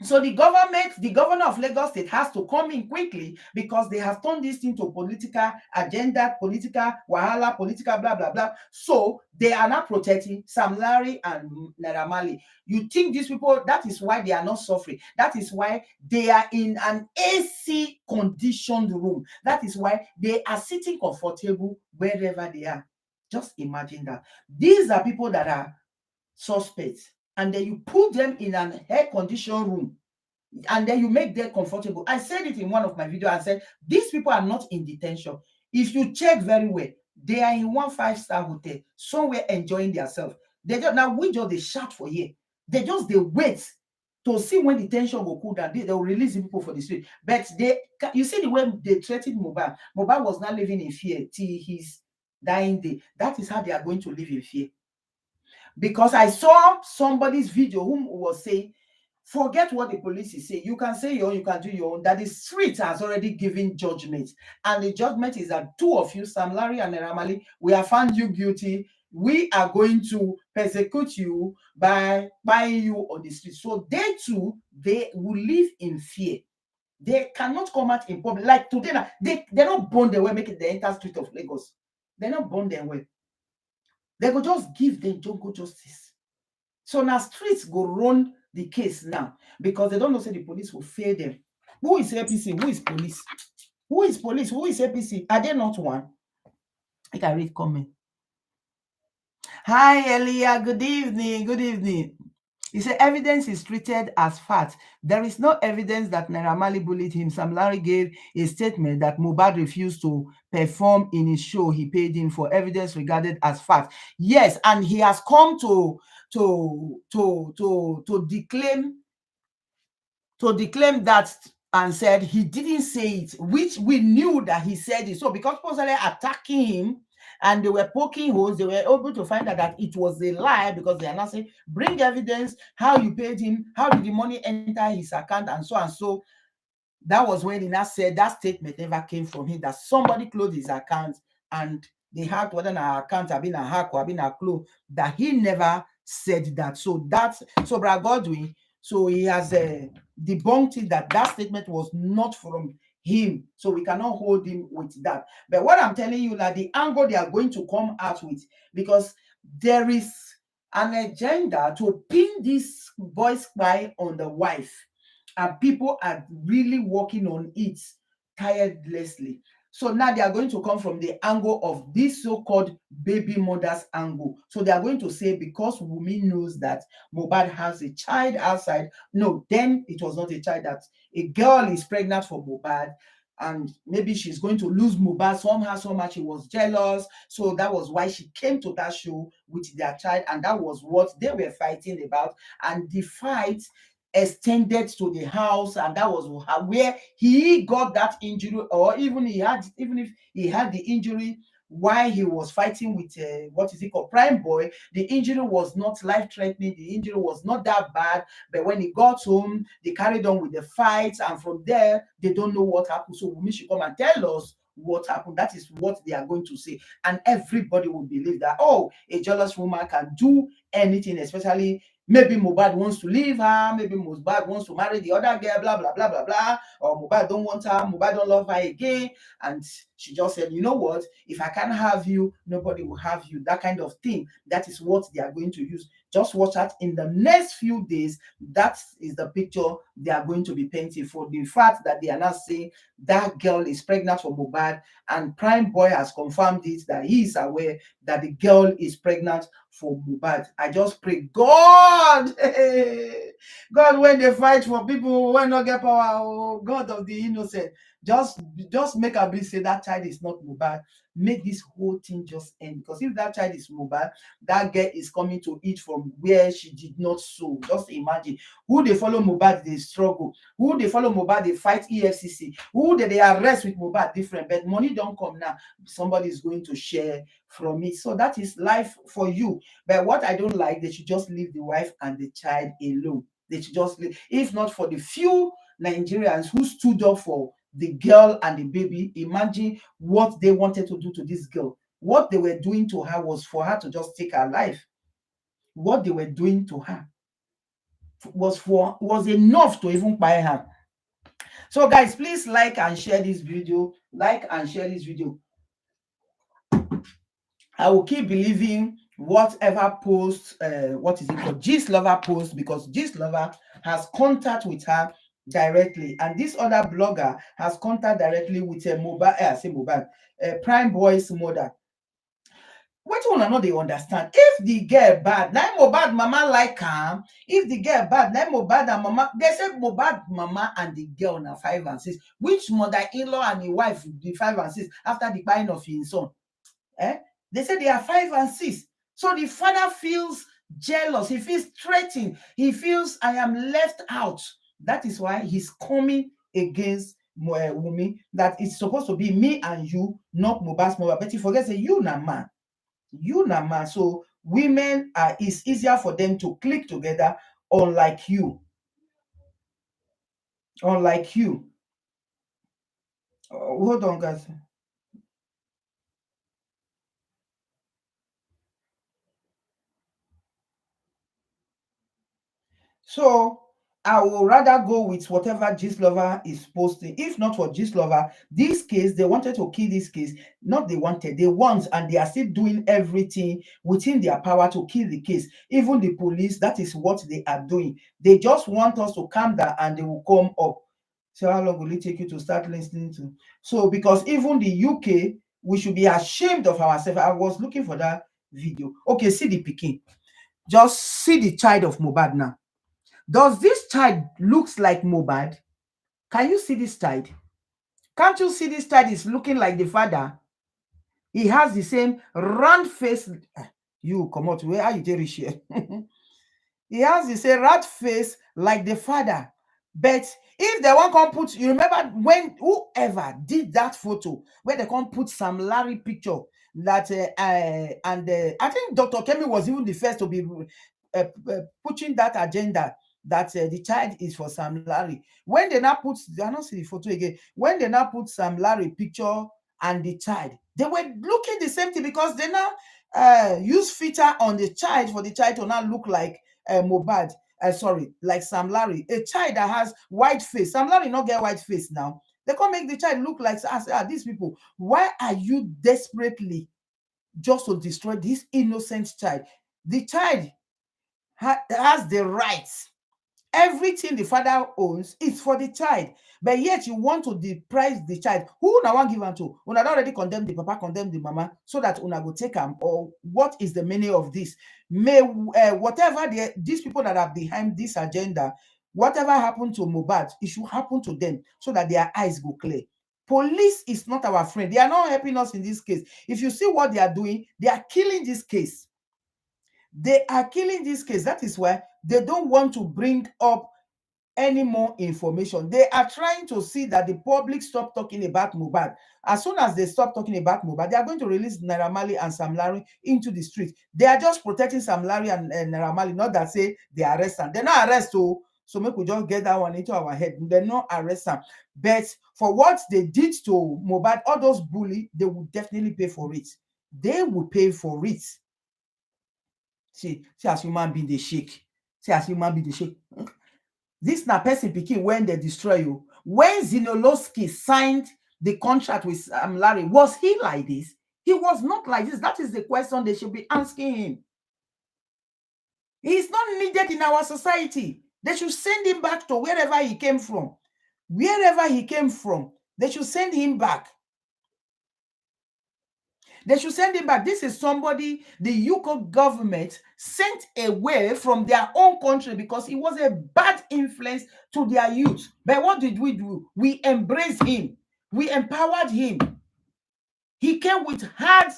so the governor of Lagos State has to come in quickly because they have turned this into political agenda, political wahala, political blah, blah, blah. So they are not protecting Sam Larry and Naira Marley. You think these people, that is why they are not suffering. That is why they are in an AC conditioned room. That is why they are sitting comfortable wherever they are. Just imagine that. These are people that are suspects. And then you put them in an air-conditioned room and then you make them comfortable. I said it in one of my videos. I said, these people are not in detention. If you check very well, they are in one 5-star hotel, somewhere enjoying themselves. They just, now we just they shout for here. They wait to see when the tension will cool down. They will release the people for the street. But you see the way they threatened Mohbad. Mohbad was not living in fear till his dying day. That is how they are going to live in fear. Because I saw somebody's video whom was saying, Forget what the police is saying. You can say your own, you can do your own. That the street has already given judgment. And the judgment is that two of you, Sam Larry and Naira, we have found you guilty. We are going to persecute you by buying you on the street. So they too, they will live in fear. They cannot come out in public. Like today, now, they're not born their way, make it the entire street of Lagos. They're not born their way. They go just give them jungle justice. So now streets go run the case now because they don't know say the police will fail them. Who is APC? Who is police? Who is police? Who is APC? Are they not one? I can read comment. Hi, Elia. Good evening. Good evening. He said evidence is treated as fact. There is no evidence that Naira Marley bullied him. Sam Larry gave a statement that Mohbad refused to perform in his show he paid him for, evidence regarded as fact. Yes, and he has come to declaim that and said he didn't say it, which we knew that he said it. So because people started attacking him and they were poking holes, they were able to find out that it was a lie because they are now saying, bring evidence, how you paid him, how did the money enter his account, and so and so. That was when he now said that statement never came from him, that somebody closed his account and they had whether an account have been a hack or have been a close, that he never said that. So that's so Brad Godwin. So he has debunked it that that statement was not from him. So we cannot hold him with that. But what I'm telling you, that the angle they are going to come out with, because there is an agenda to pin this boy spy on the wife, and people are really working on it tirelessly. So now they are going to come from the angle of this so-called baby mother's angle. So they are going to say because Wunmi knows that Mohbad has a child outside. No, then it was not a child, that a girl is pregnant for Mohbad, and maybe she's going to lose Mohbad somehow, so much she was jealous. So that was why she came to that show with their child, and that was what they were fighting about. And the fight extended to the house, and that was where he got that injury, or even if he had the injury while he was fighting with what is it called, Prime Boy, the injury was not life threatening, the injury was not that bad. But when he got home, they carried on with the fights, and from there they don't know what happened. So Wunmi should come and tell us what happened. That is what they are going to say, and everybody will believe that, oh, a jealous woman can do anything, especially maybe Mohbad wants to leave her, maybe Mohbad wants to marry the other girl, blah blah blah blah blah, or Mohbad don't want her, Mohbad don't love her again, and she just said, you know what, if I can't have you, nobody will have you, that kind of thing. That is what they are going to use. Just watch out in the next few days. That is the picture they are going to be painting, for the fact that they are not saying that girl is pregnant for Mohbad, and Prime Boy has confirmed it, that he is aware that the girl is pregnant for Mohbad. I just pray, God, God, when they fight for people when not get power, oh God of the innocent, just make a be say that child is not Mohbad. Make this whole thing just end, because if that child is Mohbad, that girl is coming to eat from where she did not sow. Just imagine who they follow Mohbad, they struggle. Who they follow Mohbad, they fight EFCC. Who they arrest with Mohbad, different. But money don't come now. Somebody is going to share from it. So that is life for you. But what I don't like, they should just leave the wife and the child alone. They should just leave. If not for the few Nigerians who stood up for the girl and the baby, imagine what they wanted to do to this girl. What they were doing to her was for her to just take her life. What they were doing to her was enough to even buy her. So guys, please like and share this video. Like and share this video. I will keep believing whatever post, what is it called, Gist Lover post, because Gist Lover has contact with her directly, and this other blogger has contact directly with a Prime Boy's mother. What you wanna know, they understand. If the girl bad, now Mohbad mama like her. If the girl bad, now Mohbad and mama, they say Mohbad mama and the girl na 5 and 6. Which mother-in-law and the wife the 5 and 6 after the buying of his son? They say they are 5 and 6. So the father feels jealous, he feels threatened, he feels I am left out. That is why he's coming against Wunmi, that it's supposed to be me and you, not Mohbad's mother. But he forgets that you na man. You na man. So women are, it's easier for them to click together, unlike you. unlike you. Hold on, guys. So I will rather go with whatever Gist Lover is posting. If not for Gist Lover, this case, they wanted to kill this case. Not they wanted, they want, and they are still doing everything within their power to kill the case. Even the police, that is what they are doing. They just want us to calm down and they will come up. So how long will it take you to start listening to? So because even the UK, we should be ashamed of ourselves. I was looking for that video. Okay, see the pikin. Just see the child of Mohbad now. Does this child looks like Mohbad? Can you see this child? Can't you see this child is looking like the father? He has the same round face. You come out, where are you there? He has the same rat face like the father. But if they want come put, you remember when whoever did that photo where they come put some Larry picture that and I think Dr. Kemi was even the first to be pushing that agenda that the child is for Sam Larry. When they now put, I don't see the photo again. When they now put Sam Larry picture and the child, they were looking the same thing because they now use filter on the child for the child to now look like Mohbad. Sorry, like Sam Larry, a child that has white face. Sam Larry not get white face now. They can't make the child look like these people. Why are you desperately just to destroy this innocent child? The child has the rights. Everything the father owns is for the child, but yet you want to deprive the child. Who una wan give am to? Una don already condemn the papa, condemn the mama, so that una go take am? Or what is the meaning of this? May whatever these people that are behind this agenda, whatever happened to Mohbad, it should happen to them so that their eyes go clear. Police is not our friend. They are not helping us in this case. If you see what they are doing, they are killing this case. They are killing this case. That is why they don't want to bring up any more information. They are trying to see that the public stop talking about Mohbad. As soon as they stop talking about Mohbad, they are going to release Naira Marley and Sam Larry into the street. They are just protecting Sam Larry and Naira Marley, not that say they arrest them. They're not arrest, so make we just get that one into our head. They're not arrest them. But for what they did to Mohbad, all those bully, they will definitely pay for it. They will pay for it. See as human being they shake. See as human being they shake. This na person pikin when they destroy you. When Zinolowski signed the contract with Larry, was he like this? He was not like this. That is the question they should be asking him. He is not needed in our society. They should send him back to wherever he came from. Wherever he came from, they should send him back. They should send him back. This is somebody the UK government sent away from their own country because he was a bad influence to their youth. But what did we do? We embraced him. We empowered him. He came with hard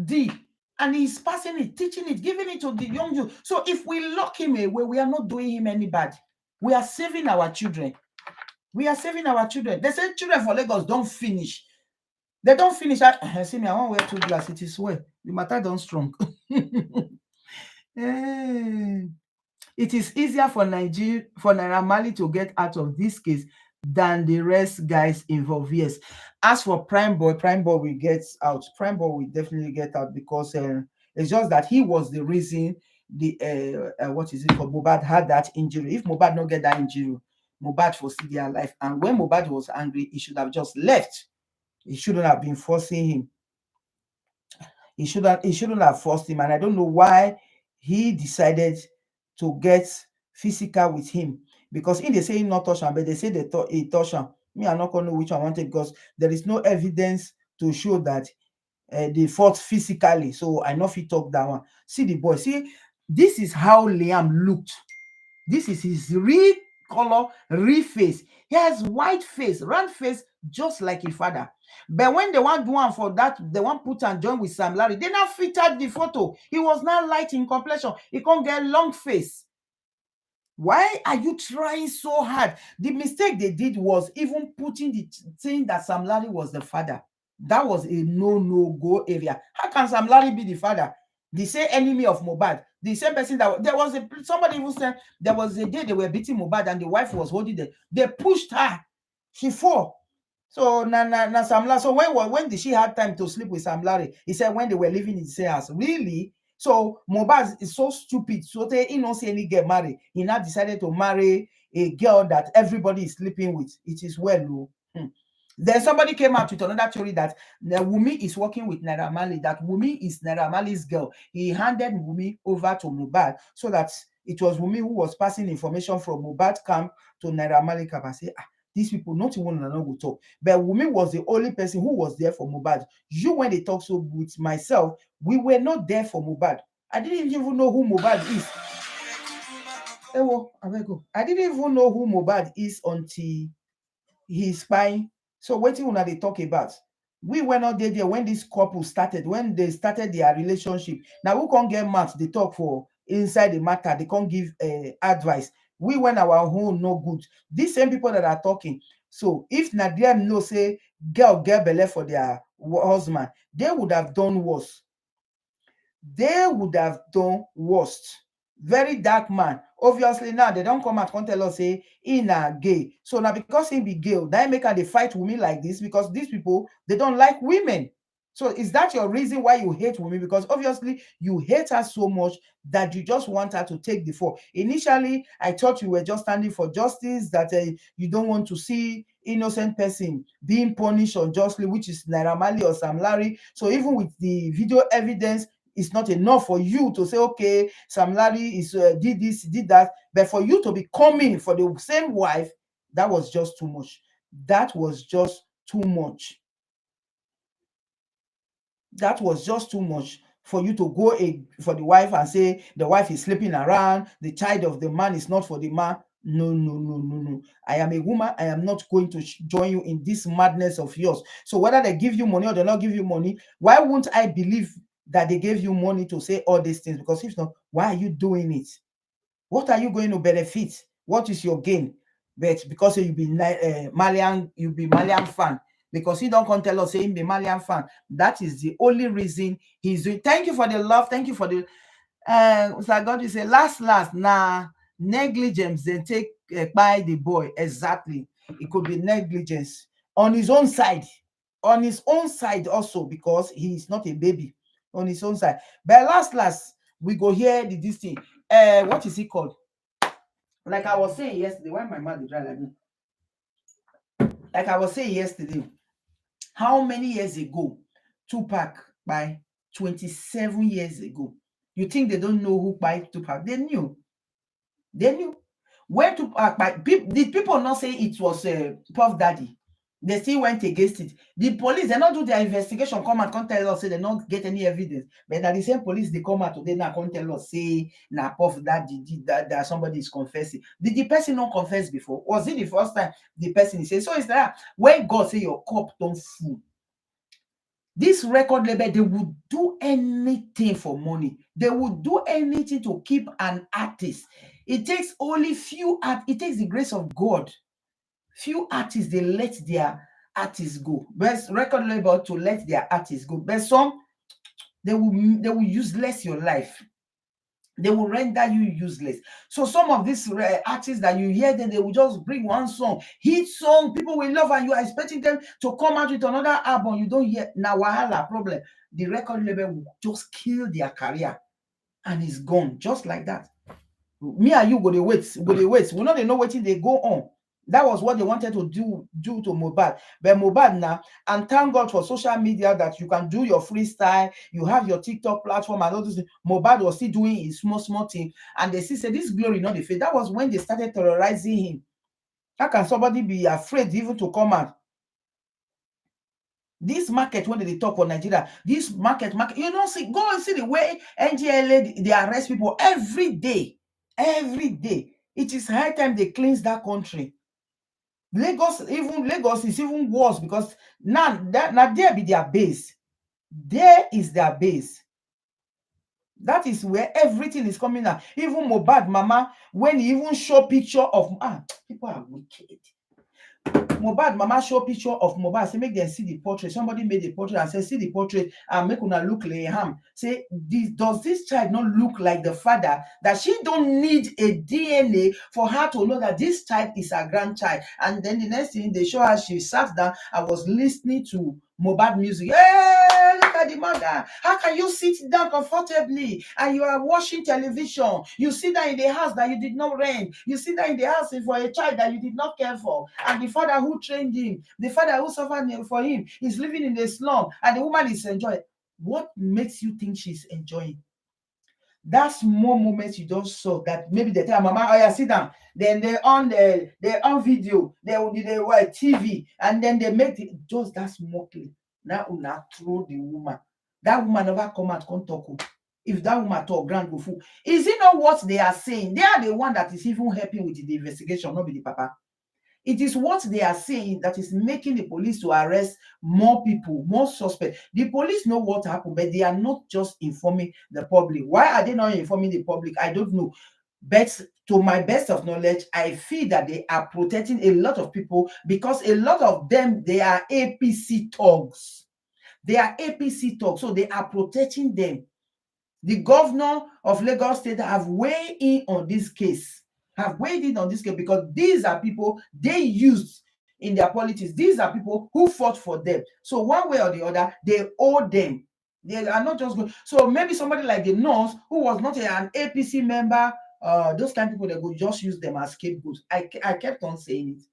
D and he's passing it, teaching it, giving it to the young youth. So if we lock him away, we are not doing him any bad. We are saving our children. We are saving our children. They say children for Lagos don't finish. They don't finish. See me, I won't wear 2 glass. It is well. The matter don't strong. Eh, it is easier for Naira Marley to get out of this case than the rest guys involved. Yes. As for Prime Boy will get out. Prime Boy will definitely get out because it's just that he was the reason the what is it for Mohbad had that injury. If Mohbad not get that injury, Mohbad for still their life. And when Mohbad was angry, he should have just left. He shouldn't have been forcing him. He shouldn't have forced him, and I don't know why he decided to get physical with him. Because in they say him not touch him, but they say he touch him. Me, I'm not gonna know which one I wanted because there is no evidence to show that they fought physically. So I know if he talk that one. See the boy. See, this is how Liam looked. This is his real color, real face. He has white face, round face, just like his father. But when they want do one for that, they want put and join with Sam Larry. They now filtered the photo. He was now light in complexion. He can't get long face. Why are you trying so hard? The mistake they did was even putting the thing that Sam Larry was the father. That was a no-go area. How can Sam Larry be the father? They say enemy of Mohbad. The same person that there was somebody who said there was a day they were beating Mohbad and the wife was holding them. They pushed her. She fell. So na Sam Larry. So when did she had time to sleep with Sam Larry? He said when they were living in the same house. Really? So Mohbad is so stupid. So he don't see any get married. He now decided to marry a girl that everybody is sleeping with. It is well, oh. Then somebody came out with another theory that Wumi is working with Naira Marley, that Wumi is Naira Marley's girl. He handed Wumi over to Mohbad so that it was Wumi who was passing information from Mohbad camp to Naira Marley camp. I say, these people, not even no go talk. But Wumi was the only person who was there for Mohbad. You, when they talk so with myself, we were not there for Mohbad. I didn't even know who Mohbad is. I didn't even know who Mohbad is until he spy. So wetin una dey talk about? We were not there when this couple started, when they started their relationship. Now who can't get mad? They talk for inside the matter. They can't give advice. We when our own no good. These same people that are talking. So if na them know say girl get belle for their husband, they would have done worse. They would have done worst. Very dark man. Obviously now they don't come out and tell us say he na gay. So now because he be gay, that make her they fight women like this because these people they don't like women. So is that your reason why you hate women? Because obviously you hate her so much that you just want her to take the fall. Initially, I thought you were just standing for justice, that you don't want to see innocent person being punished unjustly, which is Naira Marley or Sam Larry. So even with the video evidence, it's not enough for you to say, okay, Sam Larry is did this, did that, but for you to be coming for the same wife, that was just too much. That was just too much. That was just too much for you to go for the wife and say the wife is sleeping around, the child of the man is not for the man. No, no, no, no, no. I am a woman. I am not going to join you in this madness of yours. So whether they give you money or they not give you money, why won't I believe that they gave you money to say all these things? Because if not, why are you doing it? What are you going to benefit? What is your gain? But because you be Malian, you be Malian fan. Because he don't come tell us saying be Malian fan. That is the only reason he's doing. Thank you for the love. Thank you for the Sir God, you say last nah negligence then take by the boy. Exactly. It could be negligence on his own side. On his own side also, because he is not a baby. On his own side. But last, we go here this thing. What is it called? Like I was saying yesterday, why my mouth is dry like me? Like I was saying yesterday, how many years ago Tupac by 27 years ago? You think they don't know who by Tupac? They knew. They knew. When Tupac by did people not say it was Puff Daddy? They still went against it. The police, they not do their investigation, come and can't tell us, say they not get any evidence. But that the same police, they come out today now, can't tell us, say, nah, Puff Daddy did that somebody is confessing. Did the person not confess before? Was it the first time the person is saying? So it's that when God say your cup don't full, this record label, they would do anything for money. They would do anything to keep an artist. It takes only few it takes the grace of God. Few artists, they let their artists go. Best record label to let their artists go. But some, they will useless your life. They will render you useless. So some of these artists that you hear, then they will just bring one song, hit song, people will love, and you are expecting them to come out with another album. You don't hear now wahala problem. The record label will just kill their career, and it's gone just like that. Me and you go to wait, We know they know what they go on. That was what they wanted to do to Mohbad. But Mohbad now, and thank God for social media that you can do your freestyle, you have your TikTok platform and all this. Mohbad was still doing his small thing, and they still say this glory not the faith. That was when they started terrorizing him. How can somebody be afraid even to come out? This market, when they talk for Nigeria, this market, you know, see, go and see the way NGLA they arrest people every day. Every day. It is high time they cleanse that country. Lagos is even worse because now there be their base. There is their base. That is where everything is coming out. Even Mohbad mama, when he even show picture of people are wicked. Mohbad mama show picture of Mohbad, say make dem see the portrait. Somebody made the portrait and say see the portrait and make una look Liam. Say does this child not look like the father, that she don't need a DNA for her to know that this child is her grandchild? And then the next thing they show her, she sat down and was listening to Mohbad music. Hey, look at the mother. How can you sit down comfortably and you are watching television? You sit down in the house that you did not rent. You sit down in the house for a child that you did not care for. And the father who trained him, the father who suffered for him, is living in the slum and the woman is enjoying. What makes you think she's enjoying? That small moment you just saw, that maybe they tell mama, oh yeah, sit down. Then they on video, they were TV, and then they make it just that small clip. Now una throw the woman. That woman never come out, come talk. If that woman talk, grand go full. Is it not what they are saying? They are the one that is even helping with the investigation, not be the papa. It is what they are saying that is making the police to arrest more people, more suspects. The police know what happened, but they are not just informing the public. Why are they not informing the public? I don't know. But to my best of knowledge, I feel that they are protecting a lot of people because a lot of them, they are APC thugs. They are APC thugs, so they are protecting them. The governor of Lagos State have weighed in on this case, because these are people they used in their politics. These are people who fought for them. So one way or the other, they owe them. They are not just good. So maybe somebody like the nurse who was not an APC member, those kind of people, they would just use them as scapegoats. I kept on saying it.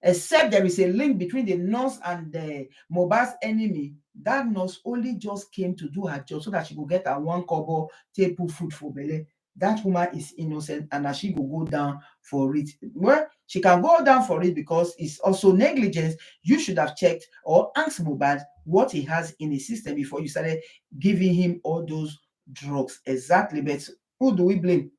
Except there is a link between the nurse and the Mohbad's enemy. That nurse only just came to do her job so that she could get her one kobo take put food for belle. That woman is innocent and that she will go down for it. Well, she can go down for it because it's also negligence. You should have checked or asked Mohbad what he has in his system before you started giving him all those drugs. Exactly. But who do we blame?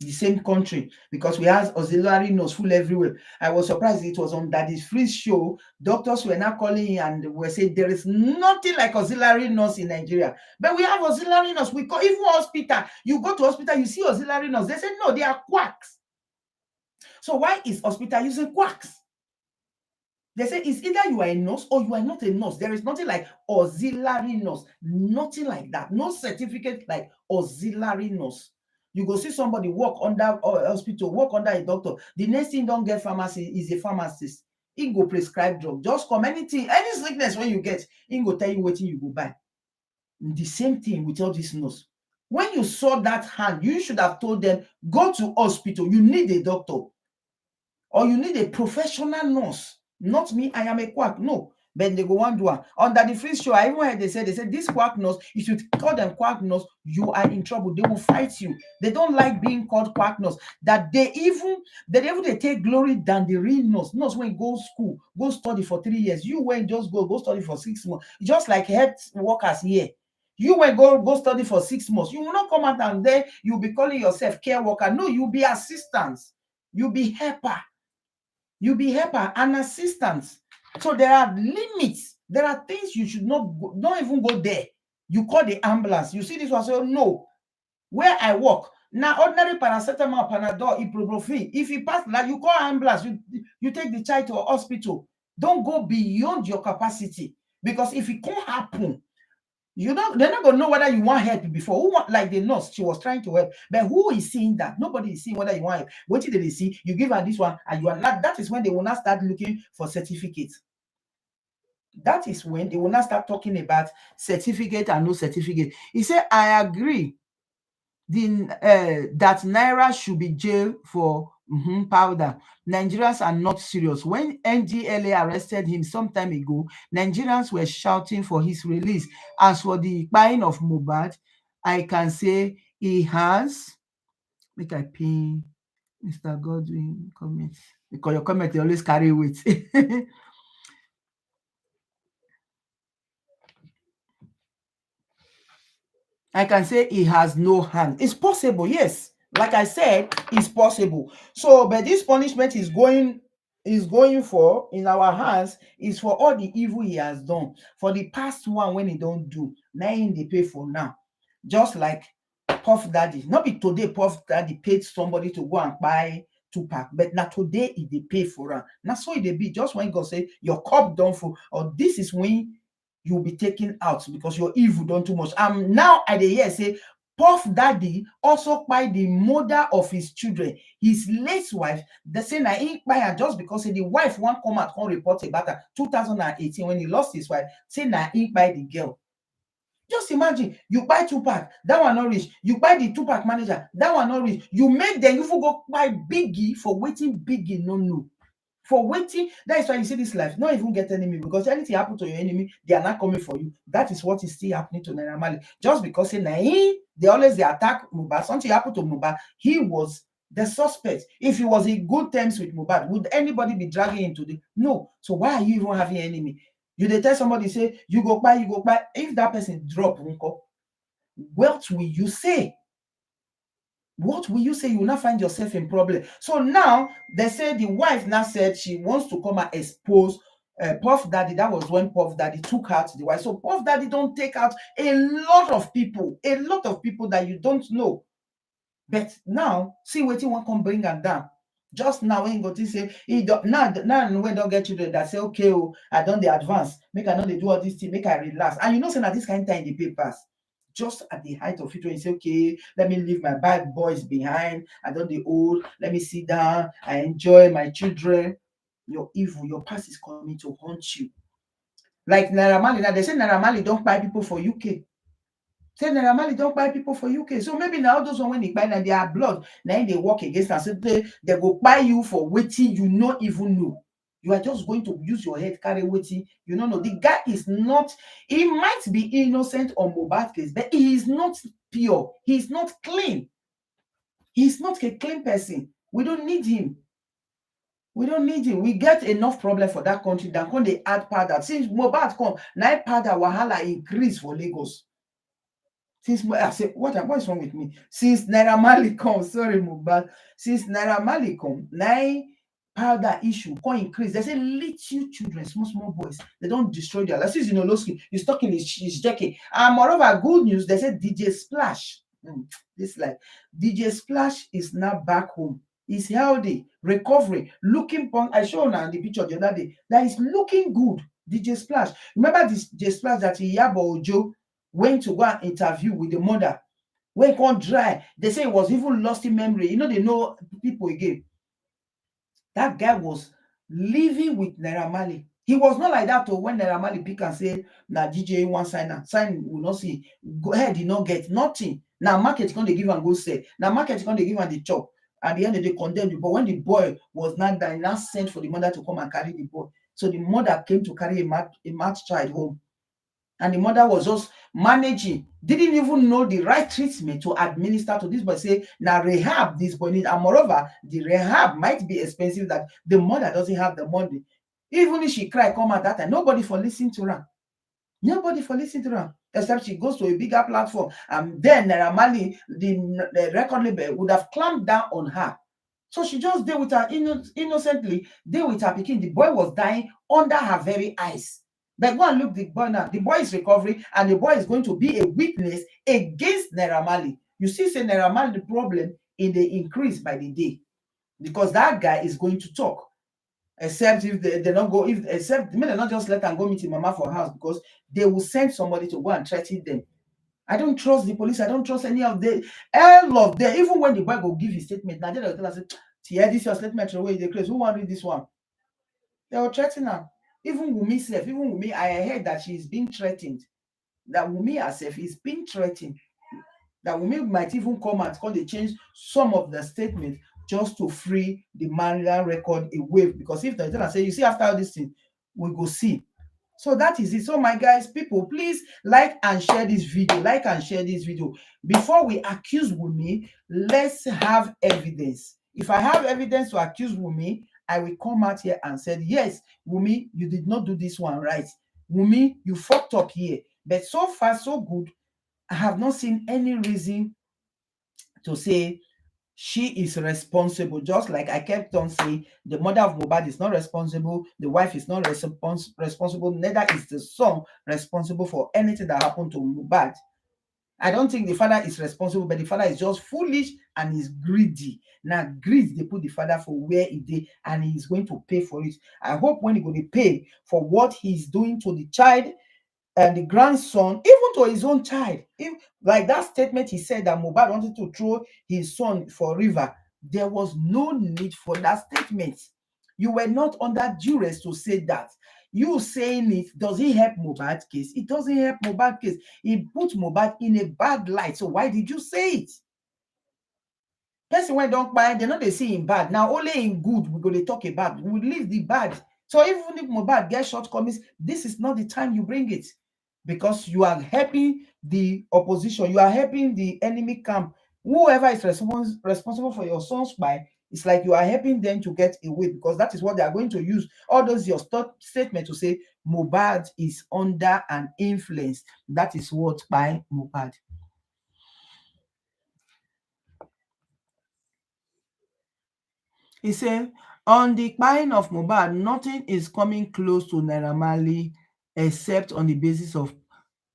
The same country, because we have auxiliary nurse full everywhere. I was surprised it was on Daddy's Free show. Doctors were now calling and were saying there is nothing like auxiliary nurse in Nigeria. But we have auxiliary nurse. We call even hospital. You go to hospital, you see auxiliary nurse. They say no, they are quacks. So why is hospital using quacks? They say it's either you are a nurse or you are not a nurse. There is nothing like auxiliary nurse. Nothing like that. No certificate like auxiliary nurse. You go see somebody work under hospital, work under a doctor. The next thing don't get pharmacy is a pharmacist. He go prescribe drug. Just come anything, any sickness when you get, he go tell you what you go buy. The same thing with all this nurse. When you saw that hand, you should have told them, go to hospital. You need a doctor or you need a professional nurse. Not me, I am a quack. No. But they go one do one. Under the free show, I even heard they said this quack nurse, if you call them quack nurse, you are in trouble. They will fight you. They don't like being called quack nurse. That they take glory than the real nurse. Nurse when go school, go study for 3 years. You when just go study for 6 months. Just like health workers here. You will go study for 6 months. You will not come out and then you'll be calling yourself care worker. No, you'll be assistants. You'll be helper. You'll be helper and assistants. So there are limits. There are things you should not go, don't even go there. You call the ambulance. You see this one, say, no. Where I work, now ordinary paracetamol, Panadol, ibuprofen. If you pass that, you call ambulance. You take the child to a hospital. Don't go beyond your capacity. Because if it can't happen, they're not gonna know whether you want help before. Who want, like the nurse, she was trying to help, but who is seeing that? Nobody is seeing whether you want help. What did they see? You give her this one, and you are not. That is when they will not start looking for certificates. That is when they will not start talking about certificate and no certificate. He said, I agree that Naira should be jailed for powder. Nigerians are not serious. When NDLA arrested him some time ago, Nigerians were shouting for his release. As for the buying of Mohbad, I can say he has. Make I pin Mr. Godwin comments, because your comment they always carry weight. I can say he has no hand. It's possible, yes. Like I said, it's possible. So, but this punishment is going for in our hands is for all the evil he has done. For the past one when he don't do, now they pay for now. Just like Puff Daddy. Not be today Puff Daddy paid somebody to go and buy Tupac, but now today it they pay for her. Now so it they be just when God say your cup don't full, or this is when you'll be taken out because your evil done too much. Now I dey hear say Puff Daddy also by the mother of his children, his late wife. They say na he kpai her just because say the wife wan come out come report about her 2018 when he lost his wife. Say na he kpai the girl. Just imagine, you buy Tupac, that one not rich. You buy the Tupac manager, that one not rich. You make them you go buy Biggie for waiting Biggie no no. For waiting, that is why you see this life, not even get enemy because anything happen to your enemy, they are not coming for you. That is what is still happening to Naira Marley. Just because say they always they attack Mohbad. Something happened to Mohbad, he was the suspect. If he was in good terms with Mohbad, would anybody be dragging him to the no? So why are you even having enemy? You dey tell somebody say you go buy, you go buy. If that person drop, what will you say? What will you say? You will not find yourself in problem. So now they say the wife now said she wants to come and expose Puff Daddy. That was when Puff Daddy took out the wife. So Puff Daddy don't take out a lot of people that you don't know. But now, see what you want come bring them down. Just now when you go to say he don't now when don't get children that say okay, oh, I don't the advance, make I know they do all this thing, make I relax. And you know, say that this kind of time in the papers, just at the height of it, when you say, okay, let me leave my bad boys behind, I don't the old, let me sit down, I enjoy my children. Your evil, your past is coming to haunt you. Like Naira Marley, now they say Naira Marley don't buy people for UK. Say Naira Marley don't buy people for UK. So maybe now those one when they buy now their blood, now they work against and say they go buy you for waiting you not even know. You are just going to use your head, carry waiting. You don't know. The guy is not, he might be innocent on Mohbad case, but he is not pure. He is not clean. He's not a clean person. We don't need him. We don't need him. We get enough problem for that country than when they add powder. Since Mohbad come, now powder wahala increase for Lagos. Since I say, what is wrong with me? Since Naira Marley come, sorry, Mohbad. Since Naira Marley come, now powder issue can increase. They say little children, small boys, they don't destroy their lives. Since you know, Lowski, he's talking his jacket. And moreover, good news, they say DJ Splash. This like DJ Splash is now back home. He's healthy, recovering, looking punk. I showed on the picture the other day that is looking good. DJ Splash. Remember this DJ Splash that Iyabo Ojo went to go and interview with the mother. When it can't dry, they say it was even lost in memory. You know, they know people again. That guy was living with Naira Marley. He was not like that. When Naira Marley pick and say, "Na DJ one sign will not see. Go ahead, did not get nothing." Now market can they give and go say. Now market can they give and the chop. At the end of the day, condemn the boy. When the boy was not dying, now sent for the mother to come and carry the boy. So the mother came to carry a mad child home. And the mother was just managing, didn't even know the right treatment to administer to this boy. Say, now rehab this boy need. And moreover, the rehab might be expensive that the mother doesn't have the money. Even if she cry, come at that time, nobody for listening to her. Nobody for listening to her. Except she goes to a bigger platform. And then Naira Marley, the record label, would have clamped down on her. So she just did with her innocently, did with her picking. The boy was dying under her very eyes. But go and look the boy now. The boy is recovering, and the boy is going to be a witness against Naira Marley. You see, say Naira Marley, the problem in the increase by the day, because that guy is going to talk. Except if they don't go, except they not just let them go meet his mama for house, because they will send somebody to go and threaten them. I don't trust the police. I don't trust any of them. All of them. Even when the boy go give his statement, now they'll tell us, "Yeah, this your statement. Away the case. Who want to read this one?" They will threaten her. Even Wumi self, even Wumi, I heard that she is being threatened. That Wumi herself is being threatened. That Wumi might even come and call they change some of the statements just to free the marital record away. Because if they tell us, say, you see, after all this thing, we go see. So that is it. So my guys, people, please like and share this video. Like and share this video. Before we accuse Wumi, let's have evidence. If I have evidence to accuse Wumi, I will come out here and say, yes, Wumi, you did not do this one right. Wumi, you fucked up here. But so far, so good. I have not seen any reason to say she is responsible. Just like I kept on saying, the mother of Mohbad is not responsible, the wife is not responsible, neither is the son responsible for anything that happened to Mohbad. I don't think the father is responsible, but the father is just foolish and is greedy. Now, greed, they put the father for where he did, and he is going to pay for it. I hope when he going to pay for what he's doing to the child and the grandson, even to his own child. If, like that statement he said that Mohbad wanted to throw his son for river, there was no need for that statement. You were not under duress to say that. You saying it, does it help Mohbad case? It doesn't help Mohbad case. It put Mohbad in a bad light. So why did you say it? Person wey don kpai, they no dey see him bad. Now only in good we go dey talk about. We leave the bad. So even if Mohbad get shortcomings, this is not the time you bring it, because you are helping the opposition, you are helping the enemy camp. Whoever is responsible for your son's kpai, it's like you are helping them to get away, because that is what they are going to use all those your statement to say Mohbad is under an influence. That is what by Mohbad. He said, on the buying of Mohbad, nothing is coming close to Naira Marley except on the basis of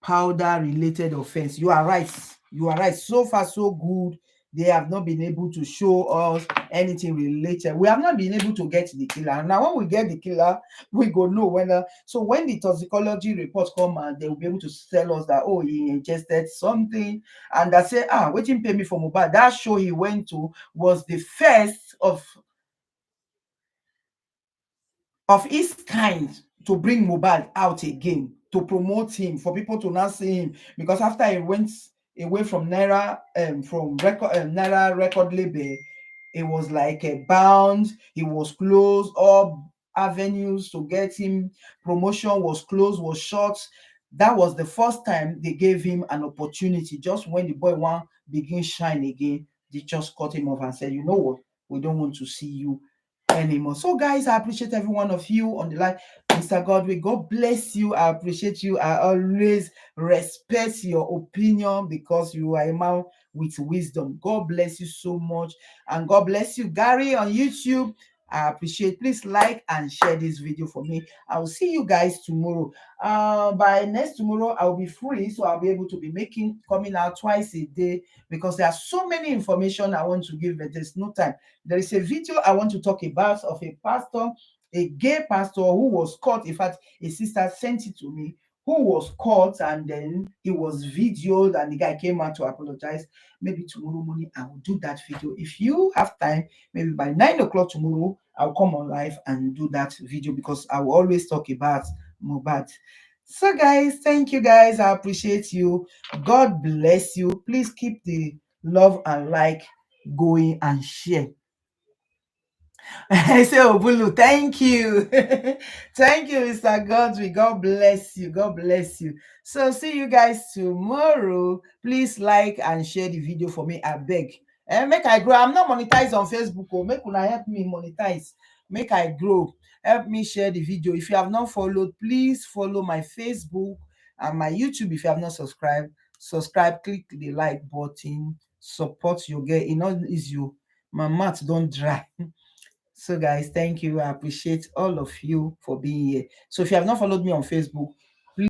powder-related offense. You are right. You are right. So far, so good. They have not been able to show us anything related. We have not been able to get the killer. Now, when we get the killer, we go know whether. So when the toxicology reports come and they will be able to tell us that, oh, he ingested something, and that say, waiting pay me for Mohbad. That show he went to was the first of his kind to bring Mohbad out again, to promote him, for people to now see him. Because after he went away from Naira record label, it was like a bound. He was closed. All avenues to get him promotion was closed, was shut. That was the first time they gave him an opportunity. Just when the boy want begin shine again, they just cut him off and said, you know what, we don't want to see you anymore. So, guys, I appreciate every one of you on the line. Mr. Godwin, God bless you. I appreciate you. I always respect your opinion because you are a man with wisdom. God bless you so much. And God bless you, Gary, on YouTube. I appreciate. Please like and share this video for me. I will see you guys tomorrow. By next tomorrow, I'll be free, so I'll be able to be coming out twice a day, because there are so many information I want to give, but there's no time. There is a video I want to talk about of a pastor, a gay pastor who was caught. In fact, a sister sent it to me, who was caught, and then it was videoed, and the guy came out to apologize. Maybe tomorrow morning I will do that video. If you have time, maybe by 9 o'clock tomorrow, I'll come on live and do that video, because I will always talk about Mohbad. So, guys, thank you, guys. I appreciate you. God bless you. Please keep the love and like going and share. I say, Obulu, thank you. Thank you, Mr. Godwin. God bless you. God bless you. So, see you guys tomorrow. Please like and share the video for me. I beg. And make I grow. I'm not monetized on Facebook. Oh, make una help me monetize. Make I grow. Help me share the video. If you have not followed, please follow my Facebook and my YouTube. If you have not subscribed, subscribe. Click the like button. Support your girl. It not is you. My mouth don't dry. So, guys, thank you. I appreciate all of you for being here. So, if you have not followed me on Facebook,